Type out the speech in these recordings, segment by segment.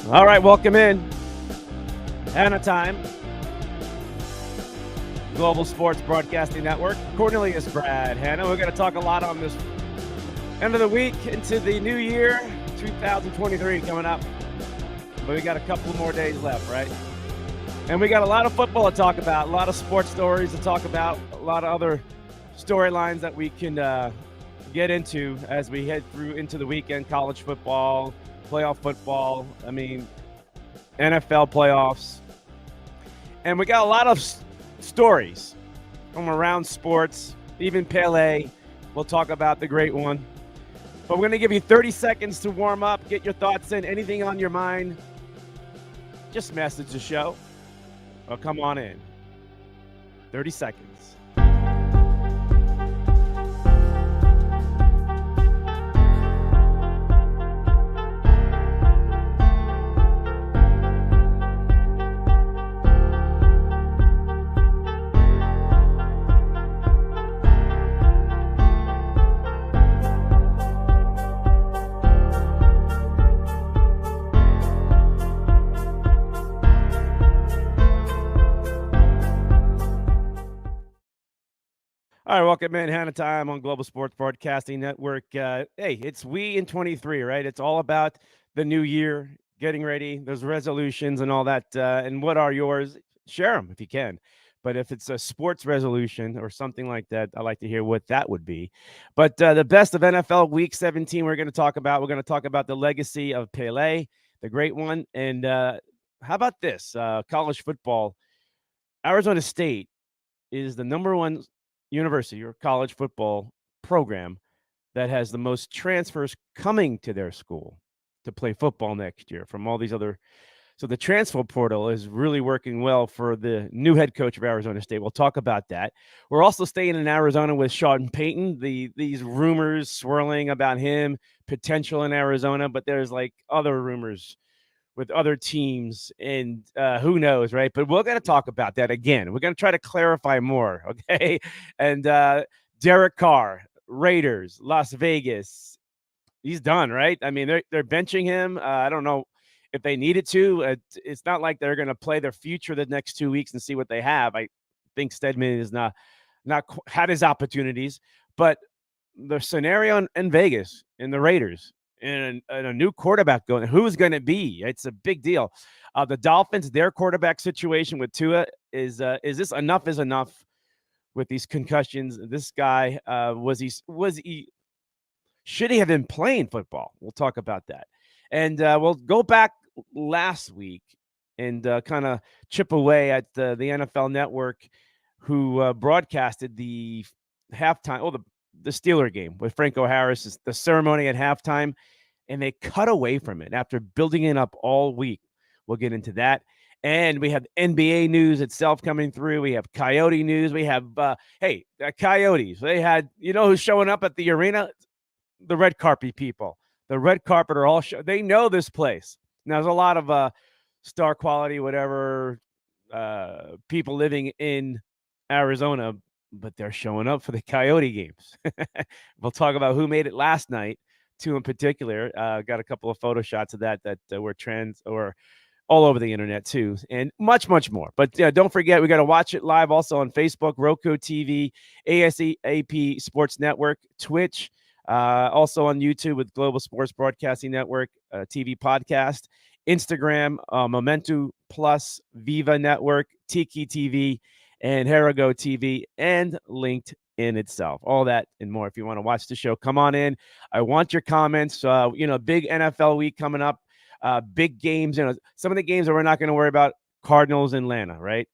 All right, welcome in. Hanna Time, Global Sports Broadcasting Network. Cornelius Brad, Hanna. We're going to talk a lot on this end of the week into the new year, 2023 coming up. But we got a couple more days left, right? And we got a lot of football to talk about, a lot of sports stories to talk about, a lot of other storylines that we can get into as we head through into the weekend. College football, playoff football, NFL playoffs. And we got a lot of stories from around sports, even Pele. We'll talk about the great one. But we're going to give you 30 seconds to warm up, get your thoughts in, anything on your mind. Just message the show or come on in. 30 seconds. All right, welcome in. Hanna Time on Global Sports Broadcasting Network. Hey, it's we in 23, right? It's all about the new year, getting ready. There's resolutions and all that. And what are yours? Share them if you can. But if it's a sports resolution or something like that, I'd like to hear what that would be. But the best of NFL Week 17 we're going to talk about. We're going to talk about the legacy of Pele, the great one. And how about this? College football. Arizona State is the number one university or college football program that has the most transfers coming to their school to play football next year from all these other. So the transfer portal is really working well for the new head coach of Arizona State. We'll talk about that. We're also staying in Arizona with Sean Payton. These rumors swirling about him, potential in Arizona, but there's like other rumors with other teams, and who knows, right? But we're going to talk about that again. We're going to try to clarify more, okay? And Derek Carr, Raiders, Las Vegas, he's done, right? I mean, they're benching him. I don't know if they needed to. It's not like they're going to play their future the next 2 weeks and see what they have. I think Stedman is not had his opportunities, but the scenario in Vegas in the Raiders, and a new quarterback going, who's going to be? It's a big deal. The Dolphins, their quarterback situation with Tua is this enough is enough with these concussions? This guy, should he have been playing football? We'll talk about that. And we'll go back last week and kind of chip away at the NFL Network, who broadcasted the halftime, the Steeler game with Franco Harris, the ceremony at halftime, and they cut away from it after building it up all week. We'll get into that. And we have NBA news itself coming through. We have Coyote news. We have, Coyotes. They had, who's showing up at the arena? The red carpet people. The red carpet are all they know this place. Now, there's a lot of star quality, whatever, people living in Arizona, but they're showing up for the Coyote games. We'll talk about who made it last night, two in particular. Got a couple of photo shots of that were trends or all over the internet too, and much, much more. But don't forget, we got to watch it live also on Facebook, Roku TV, ASAP Sports Network, Twitch, also on YouTube with Global Sports Broadcasting Network, TV podcast, Instagram, Momentu Plus, Viva Network, Tiki TV, and Herigo TV, and LinkedIn itself. All that and more. If you want to watch the show, come on in. I want your comments. Big NFL week coming up. Big games. Some of the games that we're not going to worry about, Cardinals and Atlanta, right?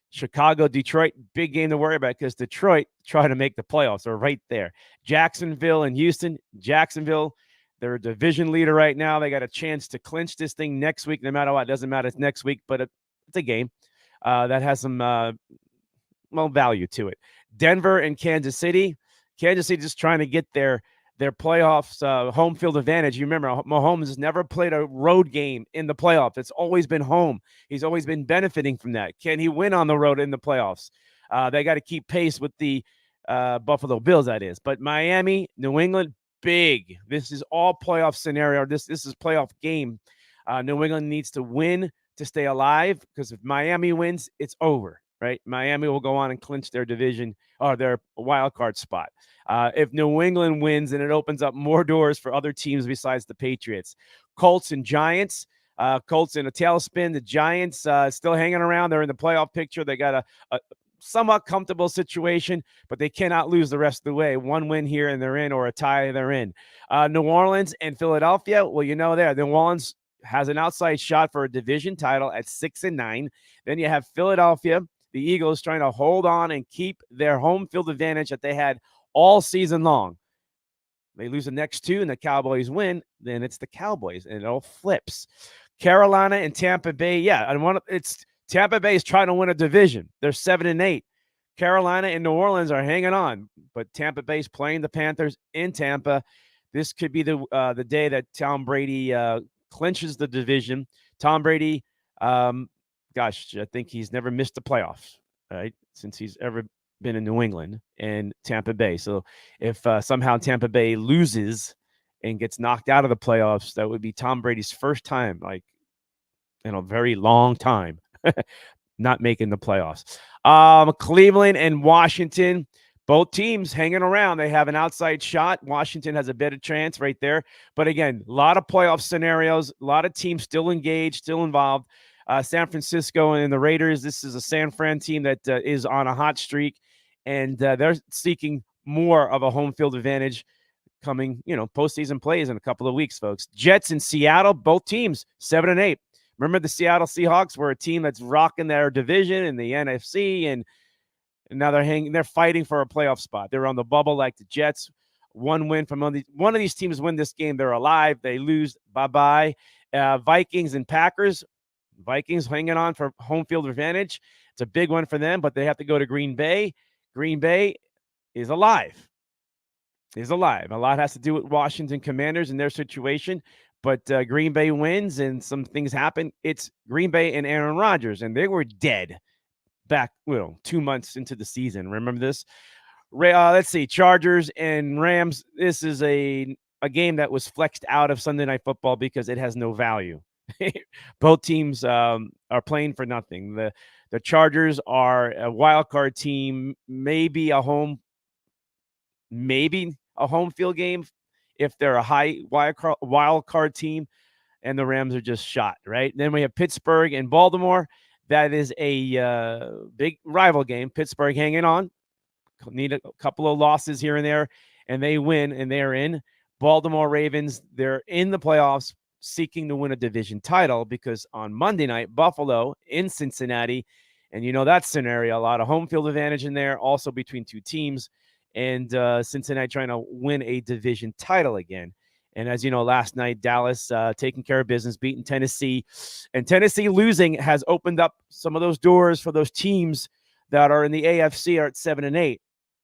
Chicago, Detroit, big game to worry about because Detroit trying to make the playoffs. They're right there. Jacksonville and Houston. Jacksonville, they're a division leader right now. They got a chance to clinch this thing next week. No matter what, it doesn't matter. It's next week, but it's a game that has some value to it. Denver and Kansas City. Kansas City just trying to get their playoffs home field advantage. You remember, Mahomes has never played a road game in the playoffs. It's always been home. He's always been benefiting from that. Can he win on the road in the playoffs? They got to keep pace with the Buffalo Bills, that is. But Miami, New England, big. This is all playoff scenario. This is playoff game. New England needs to win to stay alive, because if Miami wins, it's over, right? Miami will go on and clinch their division or their wild card spot. If New England wins, then it opens up more doors for other teams besides the Patriots. Colts and Giants. Colts in a tailspin. The Giants still hanging around. They're in the playoff picture. They got a somewhat comfortable situation, but they cannot lose the rest of the way. One win here and they're in, or a tie, they're in. New Orleans and Philadelphia. Well, New Orleans has an outside shot for a division title at 6-9. Then you have Philadelphia, the Eagles, trying to hold on and keep their home field advantage that they had all season long. They lose the next two and the Cowboys win, then it's the Cowboys, and it all flips. Carolina and Tampa Bay. Yeah, it's Tampa Bay is trying to win a division. They're 7-8. Carolina and New Orleans are hanging on, but Tampa Bay's playing the Panthers in Tampa. This could be the day that Tom Brady clinches the division. Tom Brady, I think he's never missed the playoffs, right, since he's ever been in New England and Tampa Bay. So if somehow Tampa Bay loses and gets knocked out of the playoffs, that would be Tom Brady's first time, like, in a very long time, not making the playoffs. Cleveland and Washington, both teams hanging around. They have an outside shot. Washington has a better chance right there. But again, a lot of playoff scenarios, a lot of teams still engaged, still involved. San Francisco and the Raiders, this is a San Fran team that is on a hot streak, and they're seeking more of a home field advantage coming, postseason plays in a couple of weeks, folks. Jets and Seattle, both teams 7-8. Remember, the Seattle Seahawks were a team that's rocking their division in the NFC, and now they're fighting for a playoff spot. They're on the bubble like the Jets. One win from one of these teams win this game, they're alive. They lose, bye-bye. Vikings and Packers. Vikings hanging on for home field advantage. It's a big one for them, but they have to go to Green Bay. Green Bay is alive. A lot has to do with Washington Commanders and their situation. But Green Bay wins and some things happen. It's Green Bay and Aaron Rodgers, and they were dead back 2 months into the season. Remember this? Let's see, Chargers and Rams. This is a game that was flexed out of Sunday Night Football because it has no value. Both teams are playing for nothing. The Chargers are a wild card team, maybe a home field game if they're a high wild card team, and the Rams are just shot, right? Then we have Pittsburgh and Baltimore. That is a big rival game. Pittsburgh hanging on. Need a couple of losses here and there, and they win, and they're in. Baltimore Ravens, they're in the playoffs seeking to win a division title, because on Monday night, Buffalo in Cincinnati, and that scenario, a lot of home field advantage in there, also between two teams. And Cincinnati trying to win a division title again. And as you know, last night, Dallas taking care of business, beating Tennessee. And Tennessee losing has opened up some of those doors for those teams that are in the AFC are at 7-8.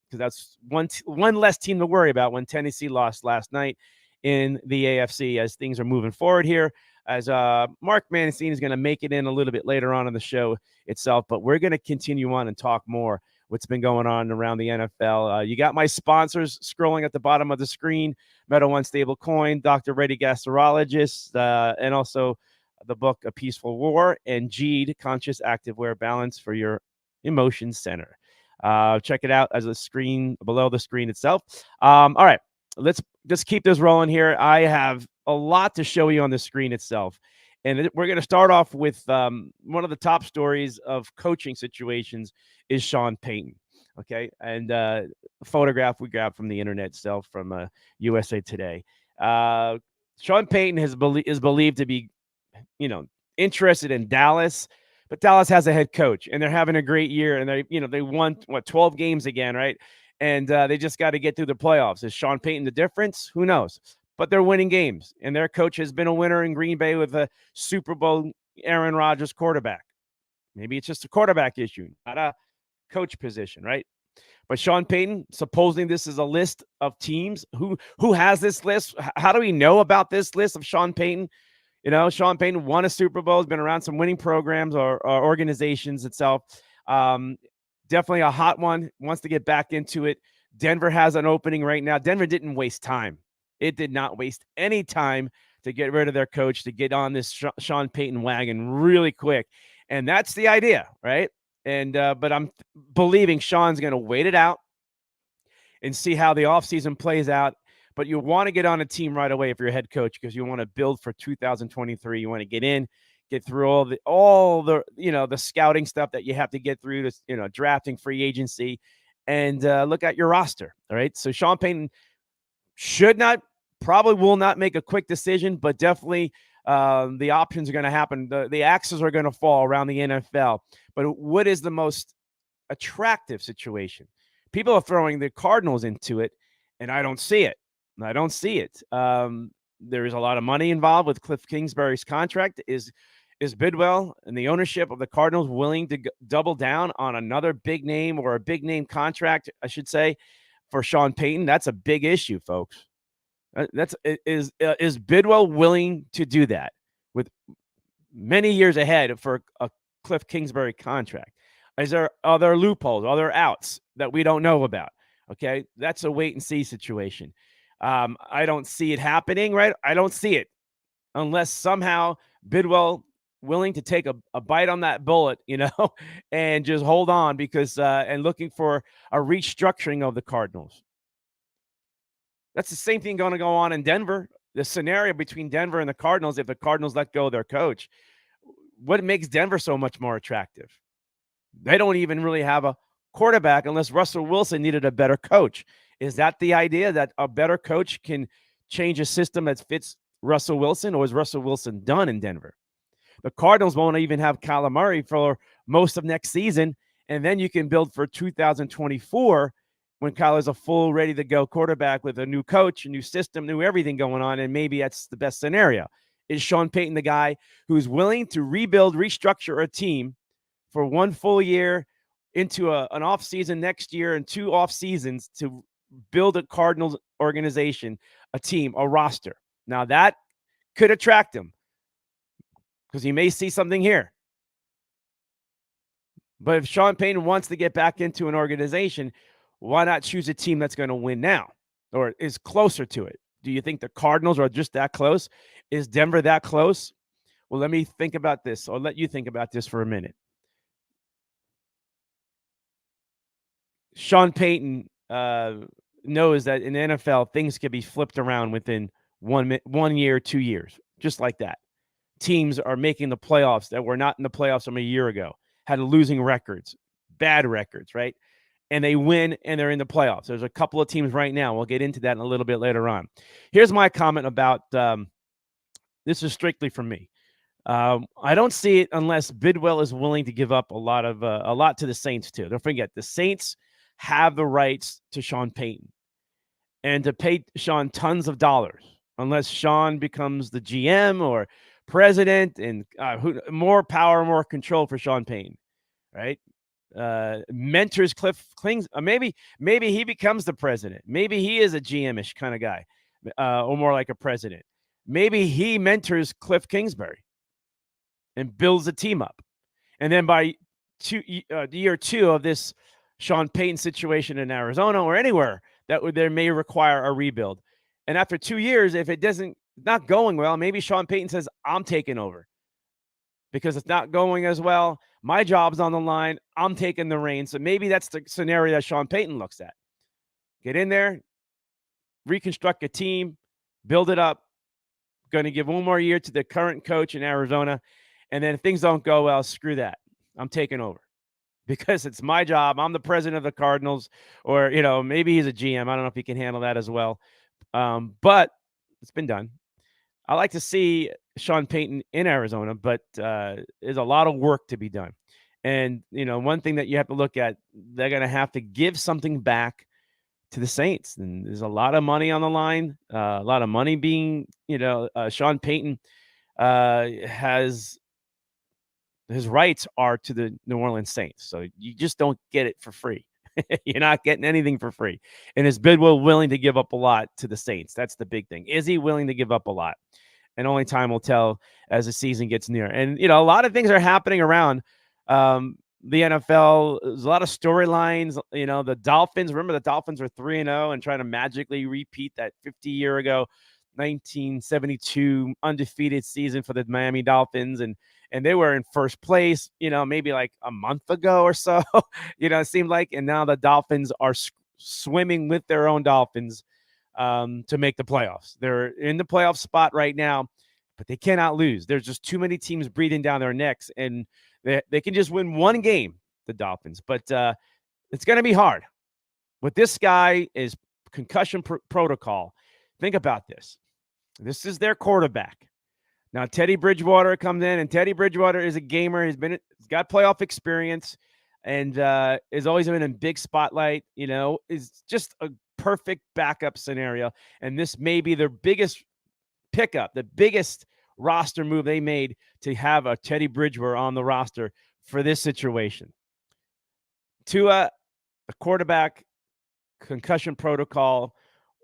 Because that's one less team to worry about when Tennessee lost last night in the AFC, as things are moving forward here. As Mark Mancini is going to make it in a little bit later on in the show itself. But we're going to continue on and talk more what's been going on around the NFL. You got my sponsors scrolling at the bottom of the screen: Meadow One Stable Coin, Dr.REDDY Gastrologist, and also the book A Peaceful War, and Jeed Conscious Activewear Balance for your emotions center. Check it out as a screen below the screen itself. All right, let's just keep this rolling here. I have a lot to show you on the screen itself. And we're going to start off with one of the top stories of coaching situations is Sean Payton. Okay. And a photograph we grabbed from the internet itself from USA Today. Sean Payton is believed to be, interested in Dallas, but Dallas has a head coach and they're having a great year. And they won 12 games again. Right. And they just got to get through the playoffs. Is Sean Payton the difference? Who knows? But they're winning games, and their coach has been a winner in Green Bay with a Super Bowl Aaron Rodgers quarterback. Maybe it's just a quarterback issue, not a coach position, right? But Sean Payton, supposing this is a list of teams, who has this list? How do we know about this list of Sean Payton? Sean Payton won a Super Bowl, has been around some winning programs or organizations itself. Definitely a hot one, wants to get back into it. Denver has an opening right now. Denver didn't waste time. It did not waste any time to get rid of their coach, to get on this Sean Payton wagon really quick. And that's the idea, right? And but I'm believing Sean's going to wait it out and see how the offseason plays out. But you want to get on a team right away if you're a head coach, because you want to build for 2023. You want to get in, get through all the the scouting stuff that you have to get through, to drafting, free agency, and look at your roster. All right. So Sean Payton probably will not make a quick decision, but definitely the options are going to happen. The axes are going to fall around the NFL. But what is the most attractive situation? People are throwing the Cardinals into it, and I don't see it. There is a lot of money involved with Cliff Kingsbury's contract. Is Bidwell and the ownership of the Cardinals willing to double down on another big name, or a big name contract, I should say, for Sean Payton? That's a big issue, folks. Is Bidwell willing to do that with many years ahead for a Cliff Kingsbury contract? Is there other loopholes, other outs that we don't know about? Okay, that's a wait and see situation. I don't see it happening, right? I don't see it unless somehow Bidwell willing to take a bite on that bullet, and just hold on, because and looking for a restructuring of the Cardinals. That's the same thing going to go on in Denver. The scenario between Denver and the Cardinals, if the Cardinals let go of their coach, what makes Denver so much more attractive? They don't even really have a quarterback unless Russell Wilson needed a better coach. Is that the idea, that a better coach can change a system that fits Russell Wilson, or is Russell Wilson done in Denver? The Cardinals won't even have Kyler Murray for most of next season, and then you can build for 2024 when Kyler's a full, ready-to-go quarterback with a new coach, a new system, new everything going on, and maybe that's the best scenario. Is Sean Payton the guy who's willing to rebuild, restructure a team for one full year into an offseason next year and 2 off seasons to build a Cardinals organization, a team, a roster? Now, that could attract him, because he may see something here. But if Sean Payton wants to get back into an organization, why not choose a team that's going to win now, or is closer to it? Do you think the Cardinals are just that close? Is Denver that close? Well, let me think about this. I'll let you think about this for a minute. Sean Payton knows that in the NFL, things can be flipped around within 1 year, 2 years, just like that. Teams are making the playoffs that were not in the playoffs from a year ago, had losing records, bad records, right? And they win, and they're in the playoffs. There's a couple of teams right now. We'll get into that in a little bit later on. Here's my comment about this is strictly from me. I don't see it unless Bidwell is willing to give up a lot to the Saints too. Don't forget, the Saints have the rights to Sean Payton and to pay Sean tons of dollars, unless Sean becomes the GM or president, and more power, more control for Sean Payton, right? Mentors Cliff Klings. Maybe he becomes the president. Maybe he is a GM-ish kind of guy, or more like a president. Maybe he mentors Cliff Kingsbury and builds a team up. And then by year 2 of this Sean Payton situation in Arizona or anywhere, there may require a rebuild. And after 2 years, if it not going well, maybe Sean Payton says, I'm taking over because it's not going as well. My job's on the line. I'm taking the reins. So maybe that's the scenario that Sean Payton looks at. Get in there, reconstruct a team, build it up. Going to give 1 more year to the current coach in Arizona. And then if things don't go well, screw that. I'm taking over because it's my job. I'm the president of the Cardinals, or, maybe he's a GM. I don't know if he can handle that as well. But it's been done. I like to see Sean Payton in Arizona, but there's a lot of work to be done. And, one thing that you have to look at, they're going to have to give something back to the Saints. And there's a lot of money on the line, a lot of money being, Sean Payton has his rights are to the New Orleans Saints. So you just don't get it for free. You're not getting anything for free. And is Bidwell willing to give up a lot to the Saints? That's the big thing. Is he willing to give up a lot? And only time will tell as the season gets near. And, a lot of things are happening around. the NFL. There's a lot of storylines. The Dolphins. Remember, the Dolphins were 3-0 and trying to magically repeat that 50-year ago, 1972 undefeated season for the Miami Dolphins, and they were in first place. Maybe like a month ago or so. It seemed like, and now the Dolphins are swimming with their own dolphins to make the playoffs. They're in the playoff spot right now, but they cannot lose. There's just too many teams breathing down their necks, and they can just win one game, the Dolphins. But it's going to be hard. With this guy is concussion protocol. Think about this. This is their quarterback. Now, Teddy Bridgewater comes in, and Teddy Bridgewater is a gamer. He's got playoff experience and has always been in big spotlight, is just a perfect backup scenario. And this may be their biggest pickup, the biggest roster move they made to have a Teddy Bridgewater on the roster for this situation. Tua, a quarterback, concussion protocol,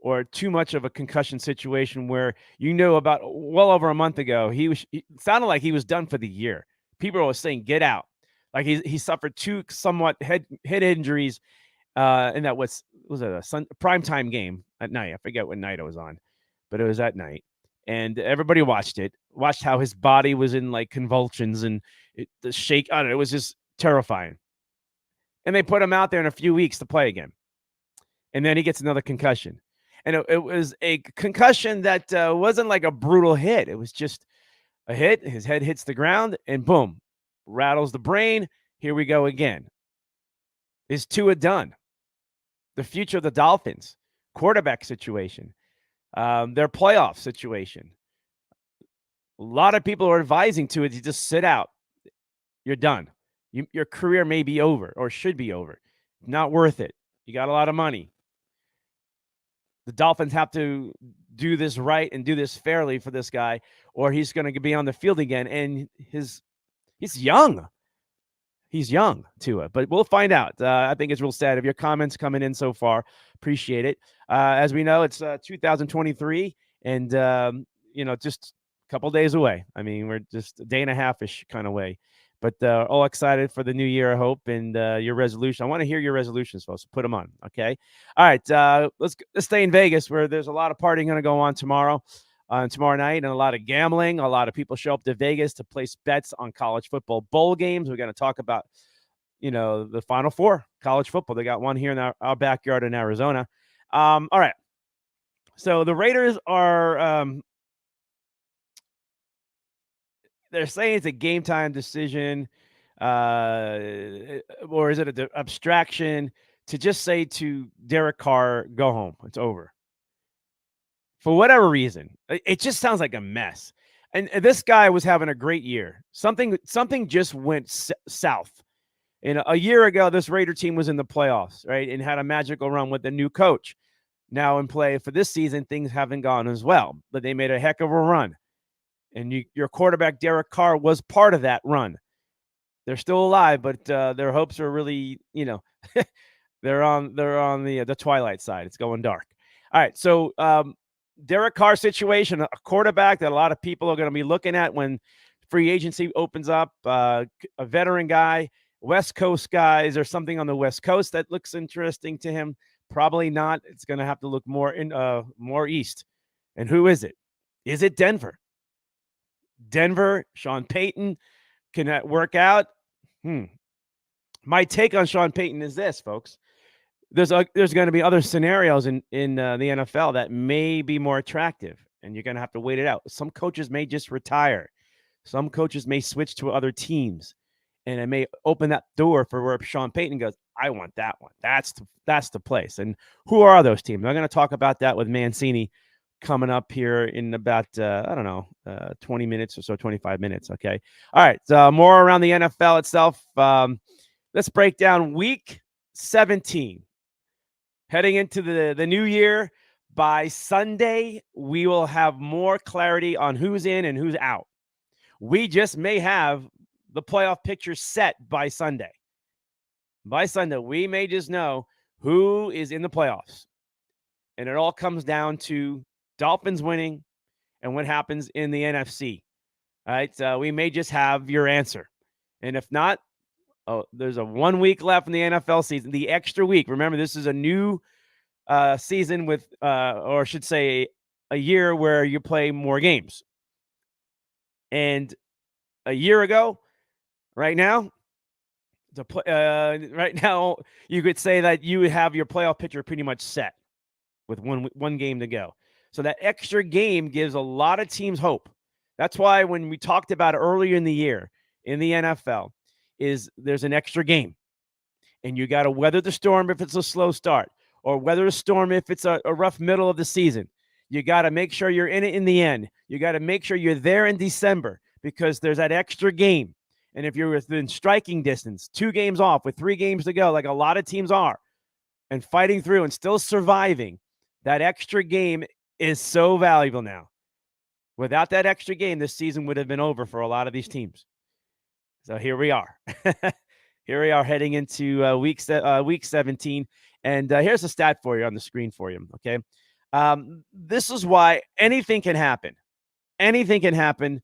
or too much of a concussion situation where about well over a month ago, he sounded like he was done for the year. People were saying, get out. Like he suffered two somewhat head injuries in that was it a primetime game at night. I forget what night it was on, but it was at night. And everybody watched how his body was in like convulsions and the shake. I don't know. It was just terrifying. And they put him out there in a few weeks to play again. And then he gets another concussion. And it was a concussion that wasn't like a brutal hit. It was just a hit. His head hits the ground and boom, rattles the brain. Here we go again. Is Tua done? The future of the Dolphins, quarterback situation, their playoff situation. A lot of people are advising Tua to just sit out. You're done. Your career may be over or should be over. Not worth it. You got a lot of money. The Dolphins have to do this right and do this fairly for this guy, or he's going to be on the field again. And he's young. He's young, Tua, but we'll find out. I think it's real sad. If your comments coming in so far, appreciate it. As we know, it's 2023, and just a couple days away. I mean, we're just a day and a half-ish kind of way. But all excited for the new year, I hope, and your resolution. I want to hear your resolutions, folks. Put them on, okay? All right, let's stay in Vegas, where there's a lot of partying going to go on tomorrow night, and a lot of gambling. A lot of people show up to Vegas to place bets on college football bowl games. We're going to talk about, the Final Four college football. They got one here in our backyard in Arizona. All right. So the Raiders are they're saying it's a game time decision, or is it an abstraction to just say to Derek Carr, go home. It's over. For whatever reason, it just sounds like a mess. And this guy was having a great year. Something just went south. A year ago, this Raider team was in the playoffs, right, and had a magical run with the new coach. Now in play for this season, things haven't gone as well, but they made a heck of a run. And your quarterback, Derek Carr, was part of that run. They're still alive, but their hopes are really, they're on the twilight side. It's going dark. All right, so Derek Carr situation, a quarterback that a lot of people are going to be looking at when free agency opens up, a veteran guy, West Coast guy. Is there something on the West Coast that looks interesting to him? Probably not. It's going to have to look more east. And who is it? Is it Denver? Sean Payton, can that work out? My take on Sean Payton is this, folks. There's going to be other scenarios in the NFL that may be more attractive, and you're going to have to wait it out. Some coaches may just retire. Some coaches may switch to other teams, and it may open that door for where Sean Payton goes, I want that one. That's the place. And who are those teams? I'm going to talk about that with Mancini coming up here in about, 20 minutes or so, 25 minutes. Okay. All right. More around the NFL itself. Let's break down week 17. Heading into the new year, by Sunday, we will have more clarity on who's in and who's out. We just may have the playoff picture set by Sunday. By Sunday, we may just know who is in the playoffs. And it all comes down to Dolphins winning and what happens in the NFC. All right, we may just have your answer. And if not, Oh, there's a 1 week left in the NFL season. The extra week. Remember, this is a new season with, or I should say, a year where you play more games. And a year ago, right now, right now, you could say that you would have your playoff picture pretty much set with one game to go. So that extra game gives a lot of teams hope. That's why when we talked about it earlier in the year in the NFL, is there's an extra game. And you got to weather the storm if it's a slow start, or weather the storm if it's a rough middle of the season. You got to make sure you're in it in the end. You got to make sure you're there in December because there's that extra game. And if you're within striking distance, 2 games off with 3 games to go, like a lot of teams are, and fighting through and still surviving, that extra game is so valuable now. Without that extra game, this season would have been over for a lot of these teams. So here we are. Here we are heading into week 17. And here's a stat for you on the screen for you, okay? This is why anything can happen. Anything can happen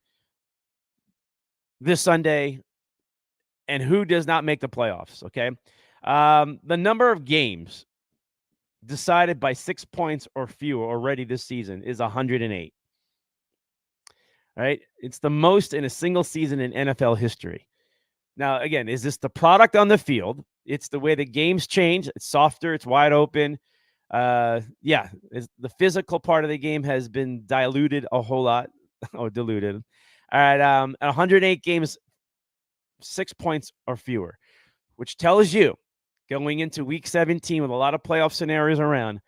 this Sunday, and who does not make the playoffs, okay? The number of games decided by 6 points or fewer already this season is 108. All right? It's the most in a single season in NFL history. Now, again, is this the product on the field? It's the way the games change. It's softer. It's wide open. The physical part of the game has been diluted a whole lot. Diluted. All right, 108 games, 6 points or fewer, which tells you going into week 17 with a lot of playoff scenarios around,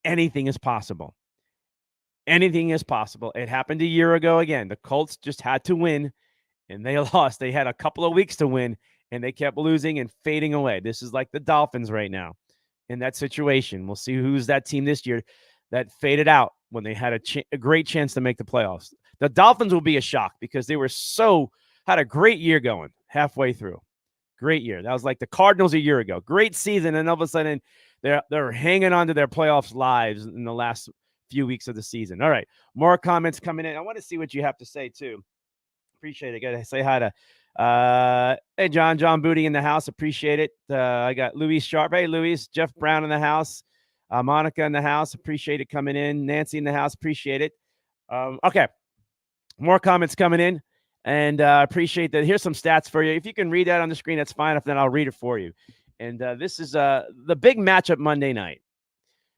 anything is possible. Anything is possible. It happened a year ago again. The Colts just had to win, and they lost. They had a couple of weeks to win, and they kept losing and fading away. This is like the Dolphins right now in that situation. We'll see who's that team this year that faded out when they had a great chance to make the playoffs. The Dolphins will be a shock because they had a great year going halfway through. Great year. That was like the Cardinals a year ago. Great season, and all of a sudden they're hanging on to their playoffs lives in the last few weeks of the season. All right, more comments coming in. I want to see what you have to say too. Appreciate it. Got to say hi to hey John Booty in the house. Appreciate it. I got Louis Sharp. Hey Louis, Jeff Brown in the house. Monica in the house. Appreciate it coming in. Nancy in the house. Appreciate it. Okay, more comments coming in, and appreciate that. Here's some stats for you. If you can read that on the screen, that's fine. If not, I'll read it for you. And this is the big matchup Monday night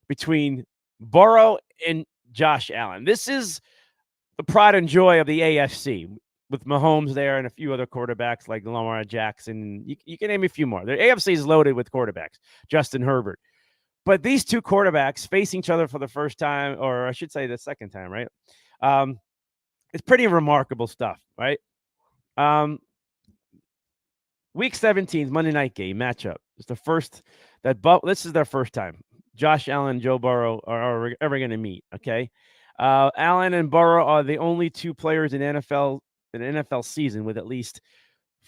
between Burrow and Josh Allen. This is the pride and joy of the AFC with Mahomes there and a few other quarterbacks like Lamar Jackson. You can name a few more. The AFC is loaded with quarterbacks. Justin Herbert. But these two quarterbacks face each other for the first time, or I should say the second time, right? It's pretty remarkable stuff, right? Week 17's Monday night game matchup. It's the first this is their first time. Josh Allen and Joe Burrow are ever going to meet, okay? Allen and Burrow are the only two players in an NFL season with at least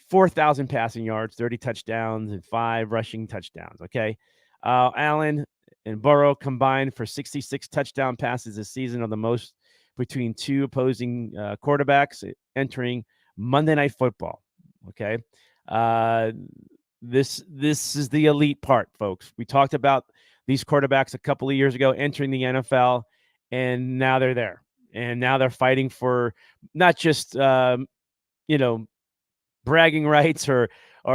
4,000 passing yards, 30 touchdowns, and 5 rushing touchdowns, okay? Allen and Burrow combined for 66 touchdown passes this season, are the most between two opposing quarterbacks entering Monday Night Football, okay? This is the elite part, folks. We talked about these quarterbacks a couple of years ago entering the NFL, and now they're there. And now they're fighting for not just, bragging rights or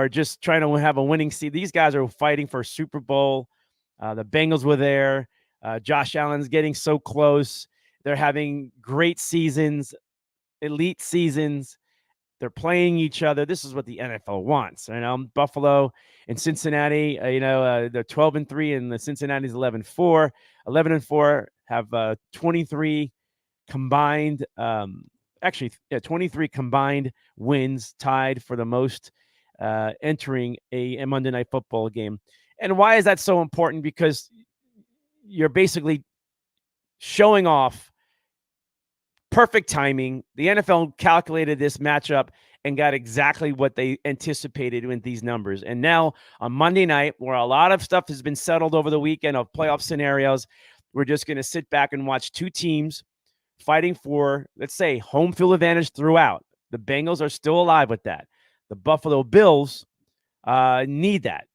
just trying to have a winning seed. These guys are fighting for a Super Bowl. The Bengals were there. Josh Allen's getting so close. They're having great seasons, elite seasons. They're playing each other. This is what the NFL wants. Buffalo and Cincinnati, they're 12-3, and the Cincinnati's 11-4. 11-4 have 23 combined. 23 combined wins, tied for the most entering a Monday Night Football game. And why is that so important? Because you're basically showing off perfect timing. The NFL calculated this matchup and got exactly what they anticipated with these numbers. And now on Monday night, where a lot of stuff has been settled over the weekend of playoff scenarios, we're just going to sit back and watch two teams fighting for, let's say, home field advantage throughout. The Bengals are still alive with that. The Buffalo Bills need that.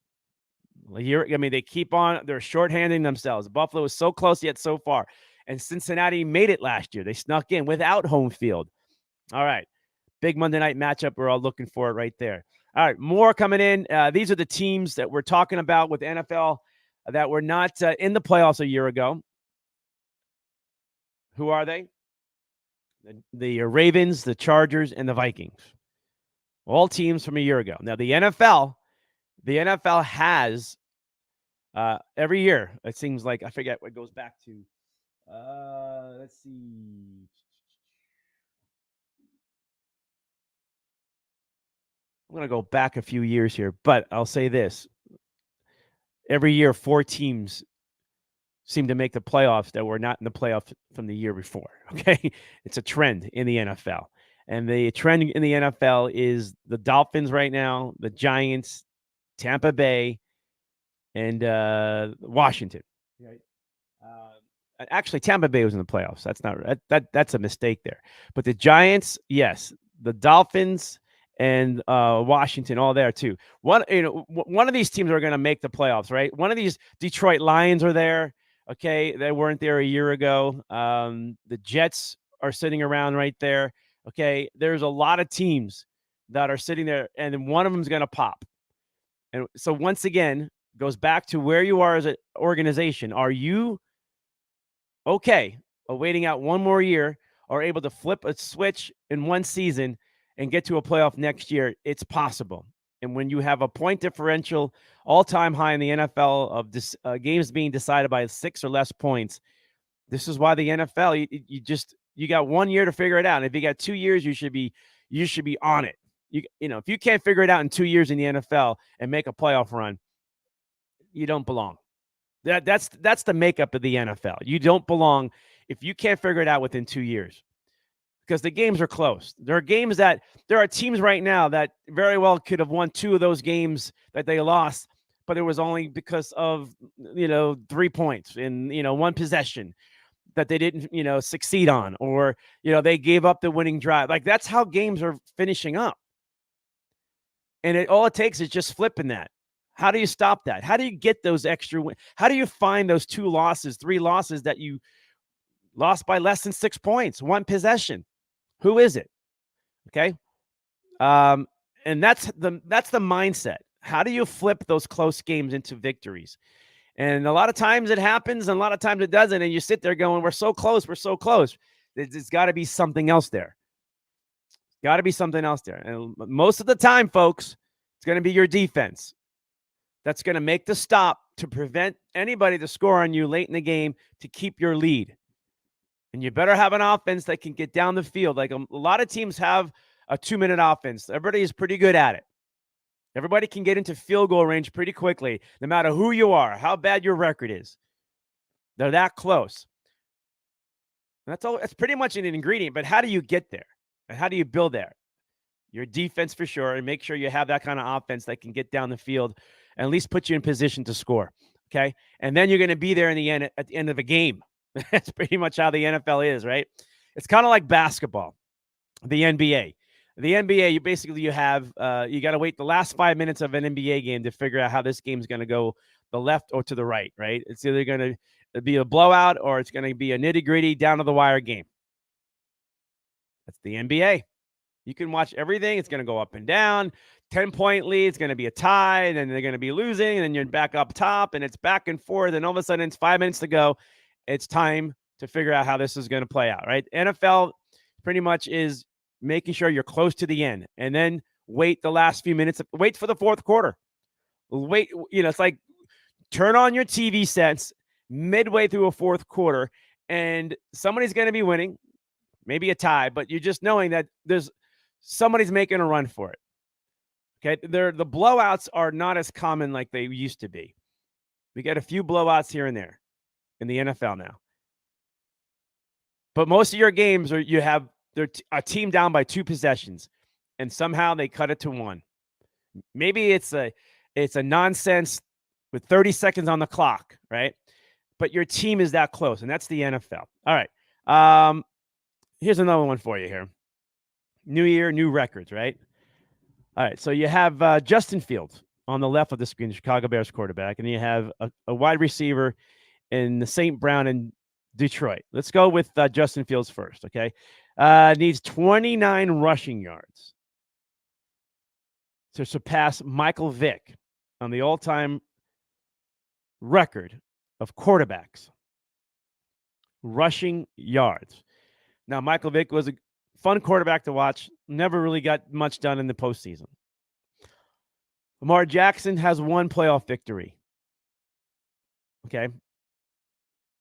I mean, they keep on, they're shorthanding themselves. Buffalo is so close yet so far. And Cincinnati made it last year. They snuck in without home field. All right. Big Monday night matchup. We're all looking for it right there. All right. More coming in. These are the teams that we're talking about with NFL that were not in the playoffs a year ago. Who are they? The Ravens, the Chargers, and the Vikings. All teams from a year ago. Now, the NFL has every year, it seems like, I forget what goes back to. Let's see. I'm going to go back a few years here, but I'll say this. Every year, 4 teams seem to make the playoffs that were not in the playoffs from the year before. Okay. It's a trend in the NFL. And the trend in the NFL is the Dolphins right now, the Giants, Tampa Bay, and Washington. Right. Actually, Tampa Bay was in the playoffs. That's not that's a mistake there. But the Giants, yes, the Dolphins and Washington, all there too. One of these teams are going to make the playoffs, right? One of these Detroit Lions are there. Okay, they weren't there a year ago. The Jets are sitting around right there. Okay, there's a lot of teams that are sitting there, and then one of them is going to pop. And so once again, goes back to where you are as an organization. Are you okay waiting out one more year or able to flip a switch in one season and get to a playoff next year? It's possible. And when you have a point differential all-time high in the NFL of this, games being decided by 6 or less points, this is why the NFL, you got 1 year to figure it out. And if you got 2 years, you should be on it. If you can't figure it out in 2 years in the NFL and make a playoff run, you don't belong. That's the makeup of the NFL. You don't belong if you can't figure it out within 2 years, because the games are close. There are teams right now that very well could have won 2 of those games that they lost, but it was only because of 3 points in 1 possession that they didn't succeed on, or they gave up the winning drive. Like, that's how games are finishing up, and all it takes is just flipping that. How do you stop that? How do you get those extra wins? How do you find those 2 losses, 3 losses that you lost by less than 6 points, 1 possession? Who is it? Okay. And that's the mindset. How do you flip those close games into victories? And a lot of times it happens, and a lot of times it doesn't. And you sit there going, we're so close. We're so close. There's got to be something else there. Got to be something else there. And most of the time, folks, it's going to be your defense that's going to make the stop to prevent anybody to score on you late in the game to keep your lead. And you better have an offense that can get down the field. Like, a lot of teams have a 2-minute offense. Everybody is pretty good at it. Everybody can get into field goal range pretty quickly, no matter who you are, how bad your record is. They're that close. And that's pretty much an ingredient. But how do you get there? And how do you build there? Your defense, for sure, and make sure you have that kind of offense that can get down the field and at least put you in position to score. Okay. And then you're going to be there at the end of a game. That's pretty much how the NFL is, right? It's kind of like basketball, the NBA. The NBA, you have you got to wait the last 5 minutes of an NBA game to figure out how this game's going to go the left or to the right, right? It's either going to be a blowout or it's going to be a nitty-gritty down to the wire game. That's the NBA. You can watch everything. It's going to go up and down. 10-point lead. It's going to be a tie. And then they're going to be losing. And then you're back up top. And it's back and forth. And all of a sudden, it's 5 minutes to go. It's time to figure out how this is going to play out, right? NFL pretty much is making sure you're close to the end. And then wait the last few minutes. Wait for the fourth quarter. Wait. It's like turn on your TV sets midway through a fourth quarter. And somebody's going to be winning. Maybe a tie. But you're just knowing that somebody's making a run for it. Okay. The blowouts are not as common like they used to be. We get a few blowouts here and there in the NFL now. But most of your games you have a team down by 2 possessions, and somehow they cut it to 1. Maybe it's a nonsense with 30 seconds on the clock, right? But your team is that close, and that's the NFL. All right. Here's another one for you here. New year, new records, right? All right, so you have Justin Fields. on the left of the screen, the Chicago Bears quarterback, and you have a wide receiver in the St. Brown in Detroit. Let's go with Justin Fields first, okay? Needs 29 rushing yards to surpass Michael Vick on the all-time record of quarterbacks rushing yards. Now, Michael Vick was a fun quarterback to watch, never really got much done in the postseason. Lamar Jackson has one playoff victory. Okay.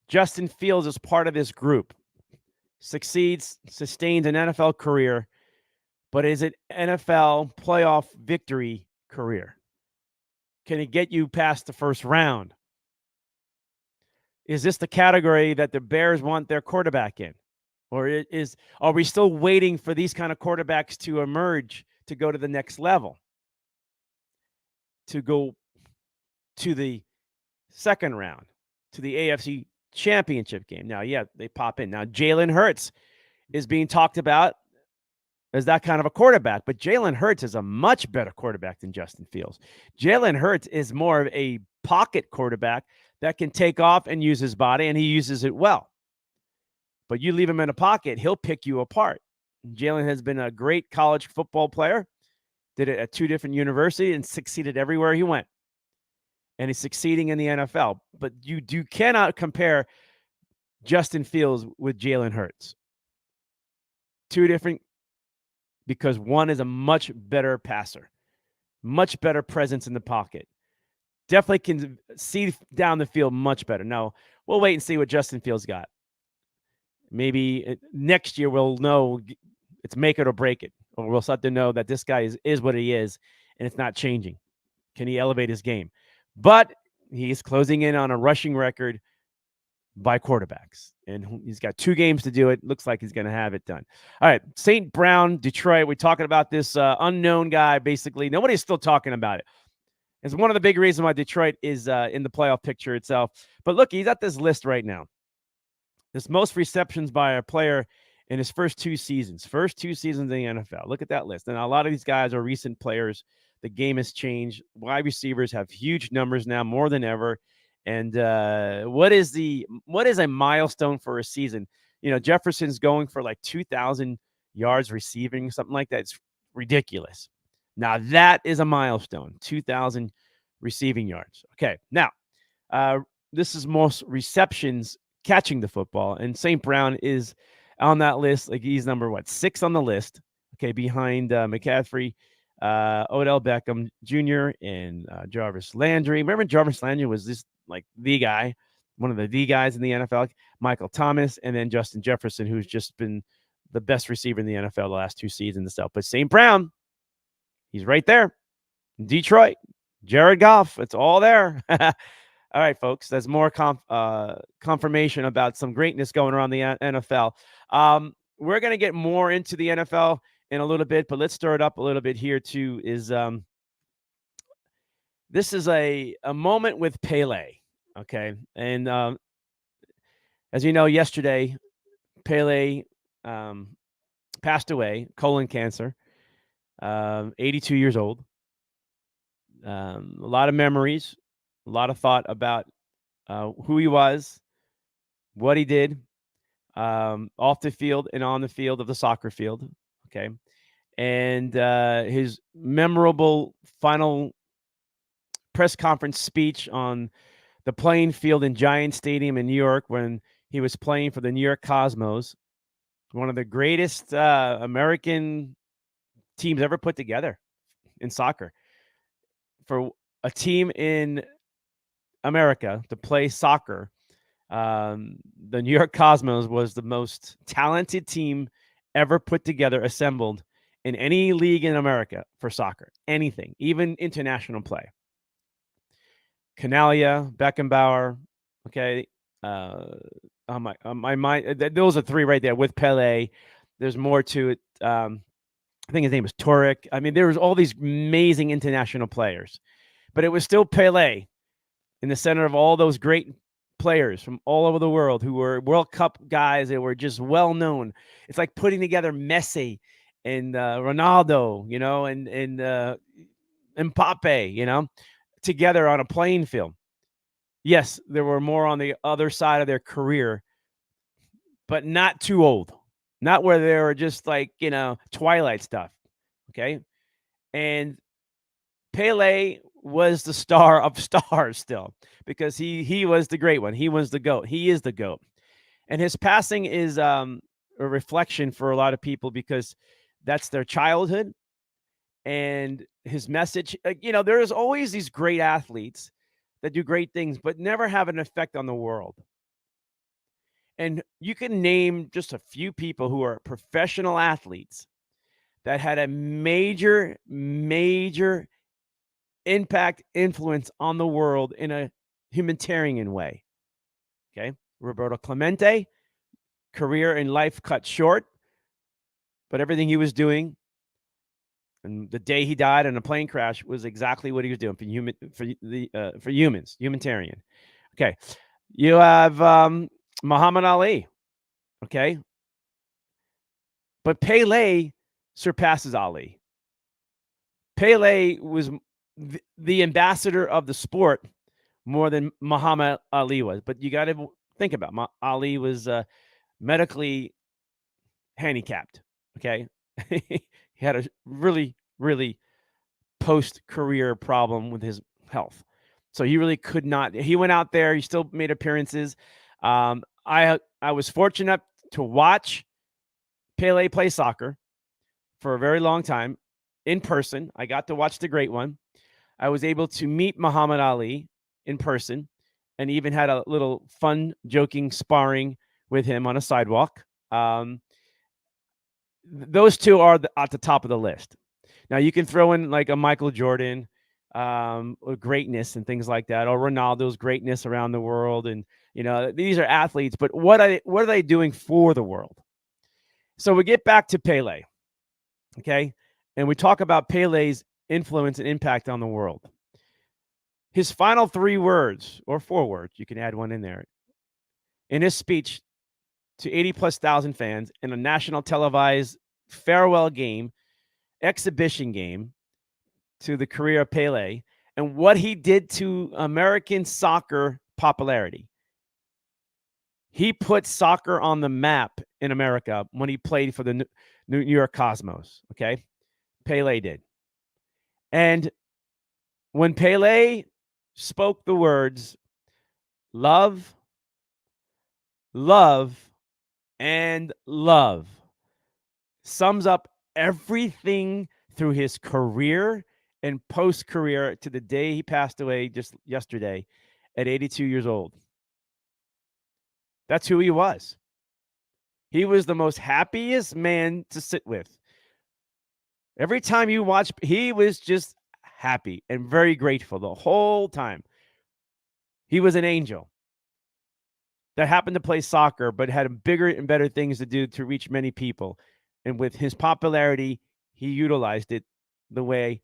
Justin Fields is part of this group. Sustains an NFL career, but is it NFL playoff victory career? Can it get you past the first round? Is this the category that the Bears want their quarterback in? Or are we still waiting for these kind of quarterbacks to emerge to go to the next level? To go to the second round, to the AFC Championship game. Now, yeah, they pop in. Now, Jalen Hurts is being talked about as that kind of a quarterback, but Jalen Hurts is a much better quarterback than Justin Fields. Jalen Hurts is more of a pocket quarterback that can take off and use his body, and he uses it well. But you leave him in a pocket, he'll pick you apart. Jalen has been a great college football player, did it at 2 different universities, and succeeded everywhere he went. And he's succeeding in the NFL. But you cannot compare Justin Fields with Jalen Hurts. 2 different, because one is a much better passer, much better presence in the pocket. Definitely can see down the field much better. Now, we'll wait and see what Justin Fields got. Maybe next year we'll know it's make it or break it, or we'll start to know that this guy is what he is, and it's not changing. Can he elevate his game? But he's closing in on a rushing record by quarterbacks, and he's got 2 games to do it. Looks like he's going to have it done. All right, St. Brown, Detroit. We're talking about this unknown guy, basically. Nobody's still talking about it. It's one of the big reasons why Detroit is in the playoff picture itself. But look, he's at this list right now. This most receptions by a player in his first 2 seasons. First 2 seasons in the NFL. Look at that list. And a lot of these guys are recent players. The game has changed. Wide receivers have huge numbers now, more than ever. And what is a milestone for a season? You know, Jefferson's going for like 2,000 yards receiving, something like that. It's ridiculous. Now, that is a milestone, 2,000 receiving yards. Okay, now, this is most receptions catching the football, and St. Brown is on that list. Like, he's number, 6 on the list, okay, behind McCaffrey, Odell Beckham Jr., and Jarvis Landry. Remember Jarvis Landry was this, like, the guy, one of the guys in the NFL, Michael Thomas, and then Justin Jefferson, who's just been the best receiver in the NFL the last 2 seasons and stuff. But St. Brown, he's right there. Detroit, Jared Goff, it's all there. All right, folks, there's more confirmation about some greatness going around the NFL. We're going to get more into the NFL in a little bit, but let's stir it up a little bit here too. This is a moment with Pele, okay? And as you know, yesterday, Pele passed away, colon cancer, 82 years old. A lot of memories, a lot of thought about who he was, what he did off the field and on the field of the soccer field, okay? And his memorable final press conference speech on the playing field in Giant Stadium in New York when he was playing for the New York Cosmos, one of the greatest American teams ever put together in soccer. For a team in America to play soccer, the New York Cosmos was the most talented team ever put together, assembled in any league in America for soccer, anything, even international play. Canalia, Beckenbauer, okay, on my mind, those are 3 right there with Pele. There's more to it. I think his name was Turek. I mean, there was all these amazing international players, but it was still Pele in the center of all those great players from all over the world who were World Cup guys. They were just well known. It's like putting together Messi and Ronaldo, you know, and Mbappe, together on a playing field. Yes, there were more on the other side of their career, but not too old. Not where they were just like, Twilight stuff. Okay. And Pele was the star of stars still because he was the great one. He was the GOAT. He is the GOAT. And his passing is a reflection for a lot of people because that's their childhood and his message. There's always these great athletes that do great things, but never have an effect on the world. And you can name just a few people who are professional athletes that had a major, major impact, influence on the world in a humanitarian way. Okay. Roberto Clemente, career and life cut short, but everything he was doing and the day he died in a plane crash was exactly what he was doing for humans, humanitarian. Okay. You have Muhammad Ali. Okay. But Pele surpasses Ali. Pele was the ambassador of the sport more than Muhammad Ali was. But you got to think about Ali was medically handicapped. Okay. He had a really, really post-career problem with his health. So he really could not. He went out there. He still made appearances. I was fortunate to watch Pele play soccer for a very long time in person. I got to watch the great one. I was able to meet Muhammad Ali in person and even had a little fun, joking sparring with him on a sidewalk. Those two are at the top of the list. Now, you can throw in like a Michael Jordan, greatness and things like that, or Ronaldo's greatness around the world. And, these are athletes, but what are they doing for the world? So we get back to Pele, okay? And we talk about Pele's influence and impact on the world. His final 3 words, or 4 words, you can add one in there, in his speech to 80+ thousand fans in a national televised farewell game, exhibition game to the career of Pele and what he did to American soccer popularity. He put soccer on the map in America when he played for the New York Cosmos, okay? Pele did. And when Pele spoke the words, love, love, and love, sums up everything through his career and post-career to the day he passed away just yesterday at 82 years old. That's who he was. He was the most happiest man to sit with. Every time you watch, he was just happy and very grateful the whole time. He was an angel that happened to play soccer, but had bigger and better things to do to reach many people. And with his popularity, he utilized it the way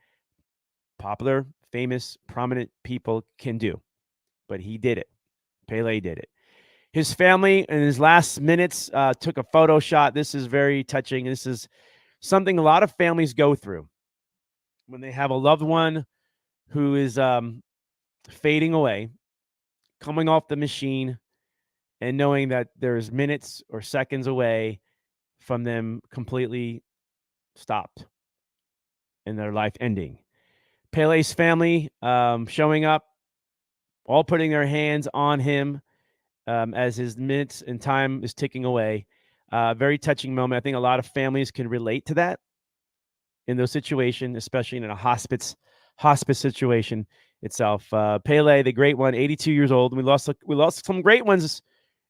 popular, famous, prominent people can do. But he did it. Pele did it. His family in his last minutes took a photo shot. This is very touching. This is something a lot of families go through when they have a loved one who is fading away, coming off the machine, and knowing that there's minutes or seconds away from them completely stopped and their life ending. Pele's family showing up, all putting their hands on him as his minutes and time is ticking away. Very touching moment. I think a lot of families can relate to that in those situations, especially in a hospice situation itself. Pele, the great one, 82 years old. We lost some great ones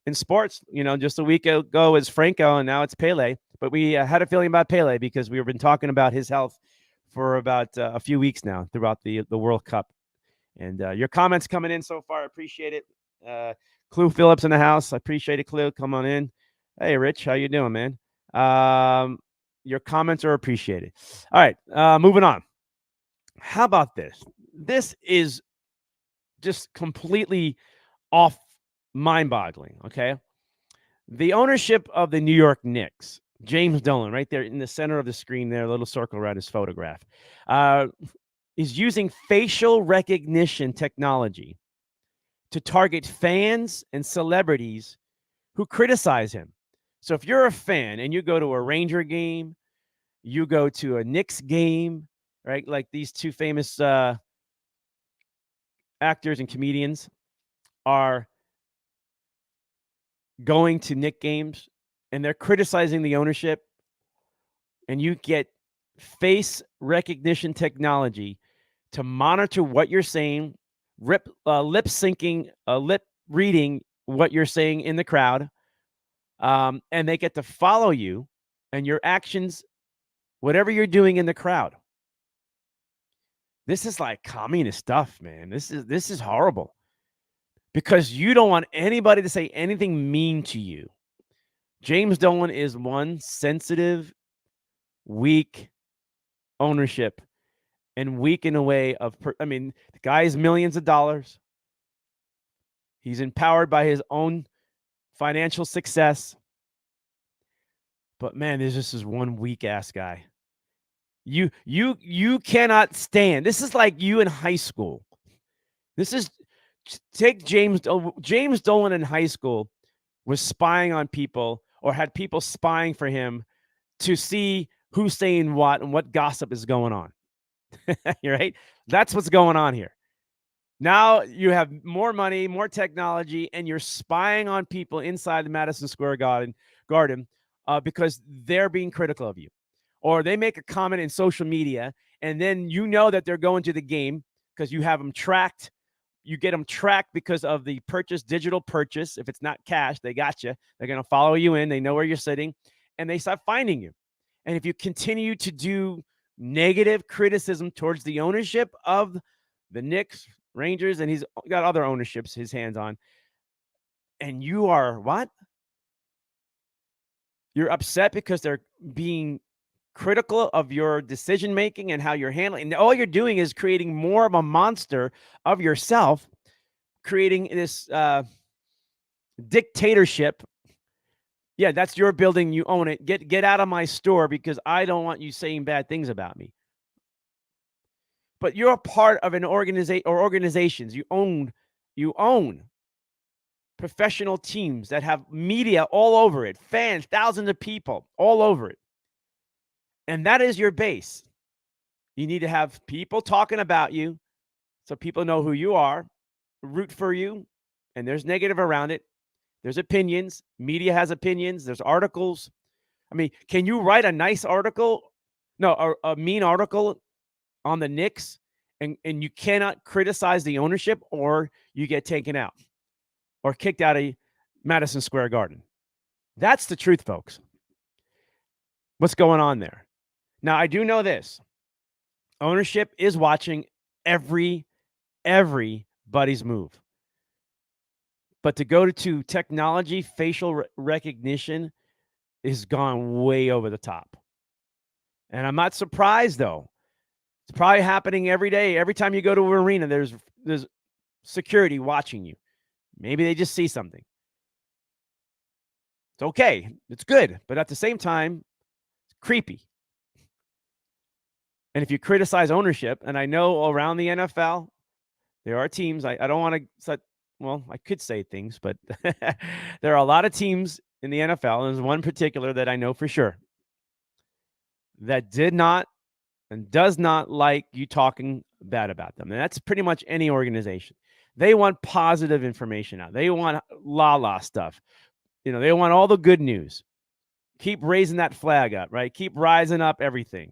in sports. Just a week ago was Franco, and now it's Pele. But we had a feeling about Pele because we've been talking about his health for about a few weeks now throughout the World Cup. And your comments coming in so far, I appreciate it. Clue Phillips in the house. I appreciate it, Clue. Come on in. Hey, Rich, how you doing, man? Your comments are appreciated. All right, moving on. How about this? This is just completely off, mind-boggling, okay? The ownership of the New York Knicks, James Dolan, right there in the center of the screen there, a little circle around his photograph. is using facial recognition technology to target fans and celebrities who criticize him. So if you're a fan and you go to a Ranger game, you go to a Knicks game, right? Like these two famous actors and comedians are going to Knicks games and they're criticizing the ownership, and you get face recognition technology to monitor what you're saying, lip syncing, lip reading what you're saying in the crowd, and they get to follow you and your actions, whatever you're doing in the crowd. This is like communist stuff, man. This is horrible because you don't want anybody to say anything mean to you. James Dolan is one sensitive, weak ownership and weak in a way of, the guy has millions of dollars. He's empowered by his own financial success. But man, there's just this one weak ass guy. You cannot stand. This is like you in high school. This is take James Dolan in high school was spying on people or had people spying for him to see who's saying what and what gossip is going on. Right? That's what's going on here. Now you have more money, more technology, and you're spying on people inside the Madison Square Garden because they're being critical of you. Or they make a comment in social media, and then you know that they're going to the game because you have them tracked. You get them tracked because of the digital purchase. If it's not cash, they got you. They're going to follow you in. They know where you're sitting, and they start finding you. And if you continue to do negative criticism towards the ownership of the Knicks, Rangers, and he's got other ownerships his hands on, and you are what? You're upset because they're being critical of your decision making and how you're handling. And all you're doing is creating more of a monster of yourself, creating this dictatorship. Yeah, that's your building. You own it. Get out of my store because I don't want you saying bad things about me. But you're a part of an organization or organizations. You own professional teams that have media all over it, fans, thousands of people all over it. And that is your base. You need to have people talking about you so people know who you are, root for you, and there's negative around it. There's opinions. Media has opinions. There's articles. I mean, can you write a nice article? No, a mean article on the Knicks, and you cannot criticize the ownership, or you get taken out or kicked out of Madison Square Garden. That's the truth, folks. What's going on there? Now, I do know this. Ownership is watching everybody's move. But to go to technology, facial recognition has gone way over the top. And I'm not surprised, though. It's probably happening every day. Every time you go to an arena, there's security watching you. Maybe they just see something. It's okay. It's good. But at the same time, it's creepy. And if you criticize ownership, and I know around the NFL, there are teams, I don't want to, well, I could say things, but there are a lot of teams in the NFL, and there's one particular that I know for sure that did not and does not like you talking bad about them. And that's pretty much any organization. They want positive information out. They want la stuff. They want all the good news. Keep raising that flag up, right? Keep rising up everything.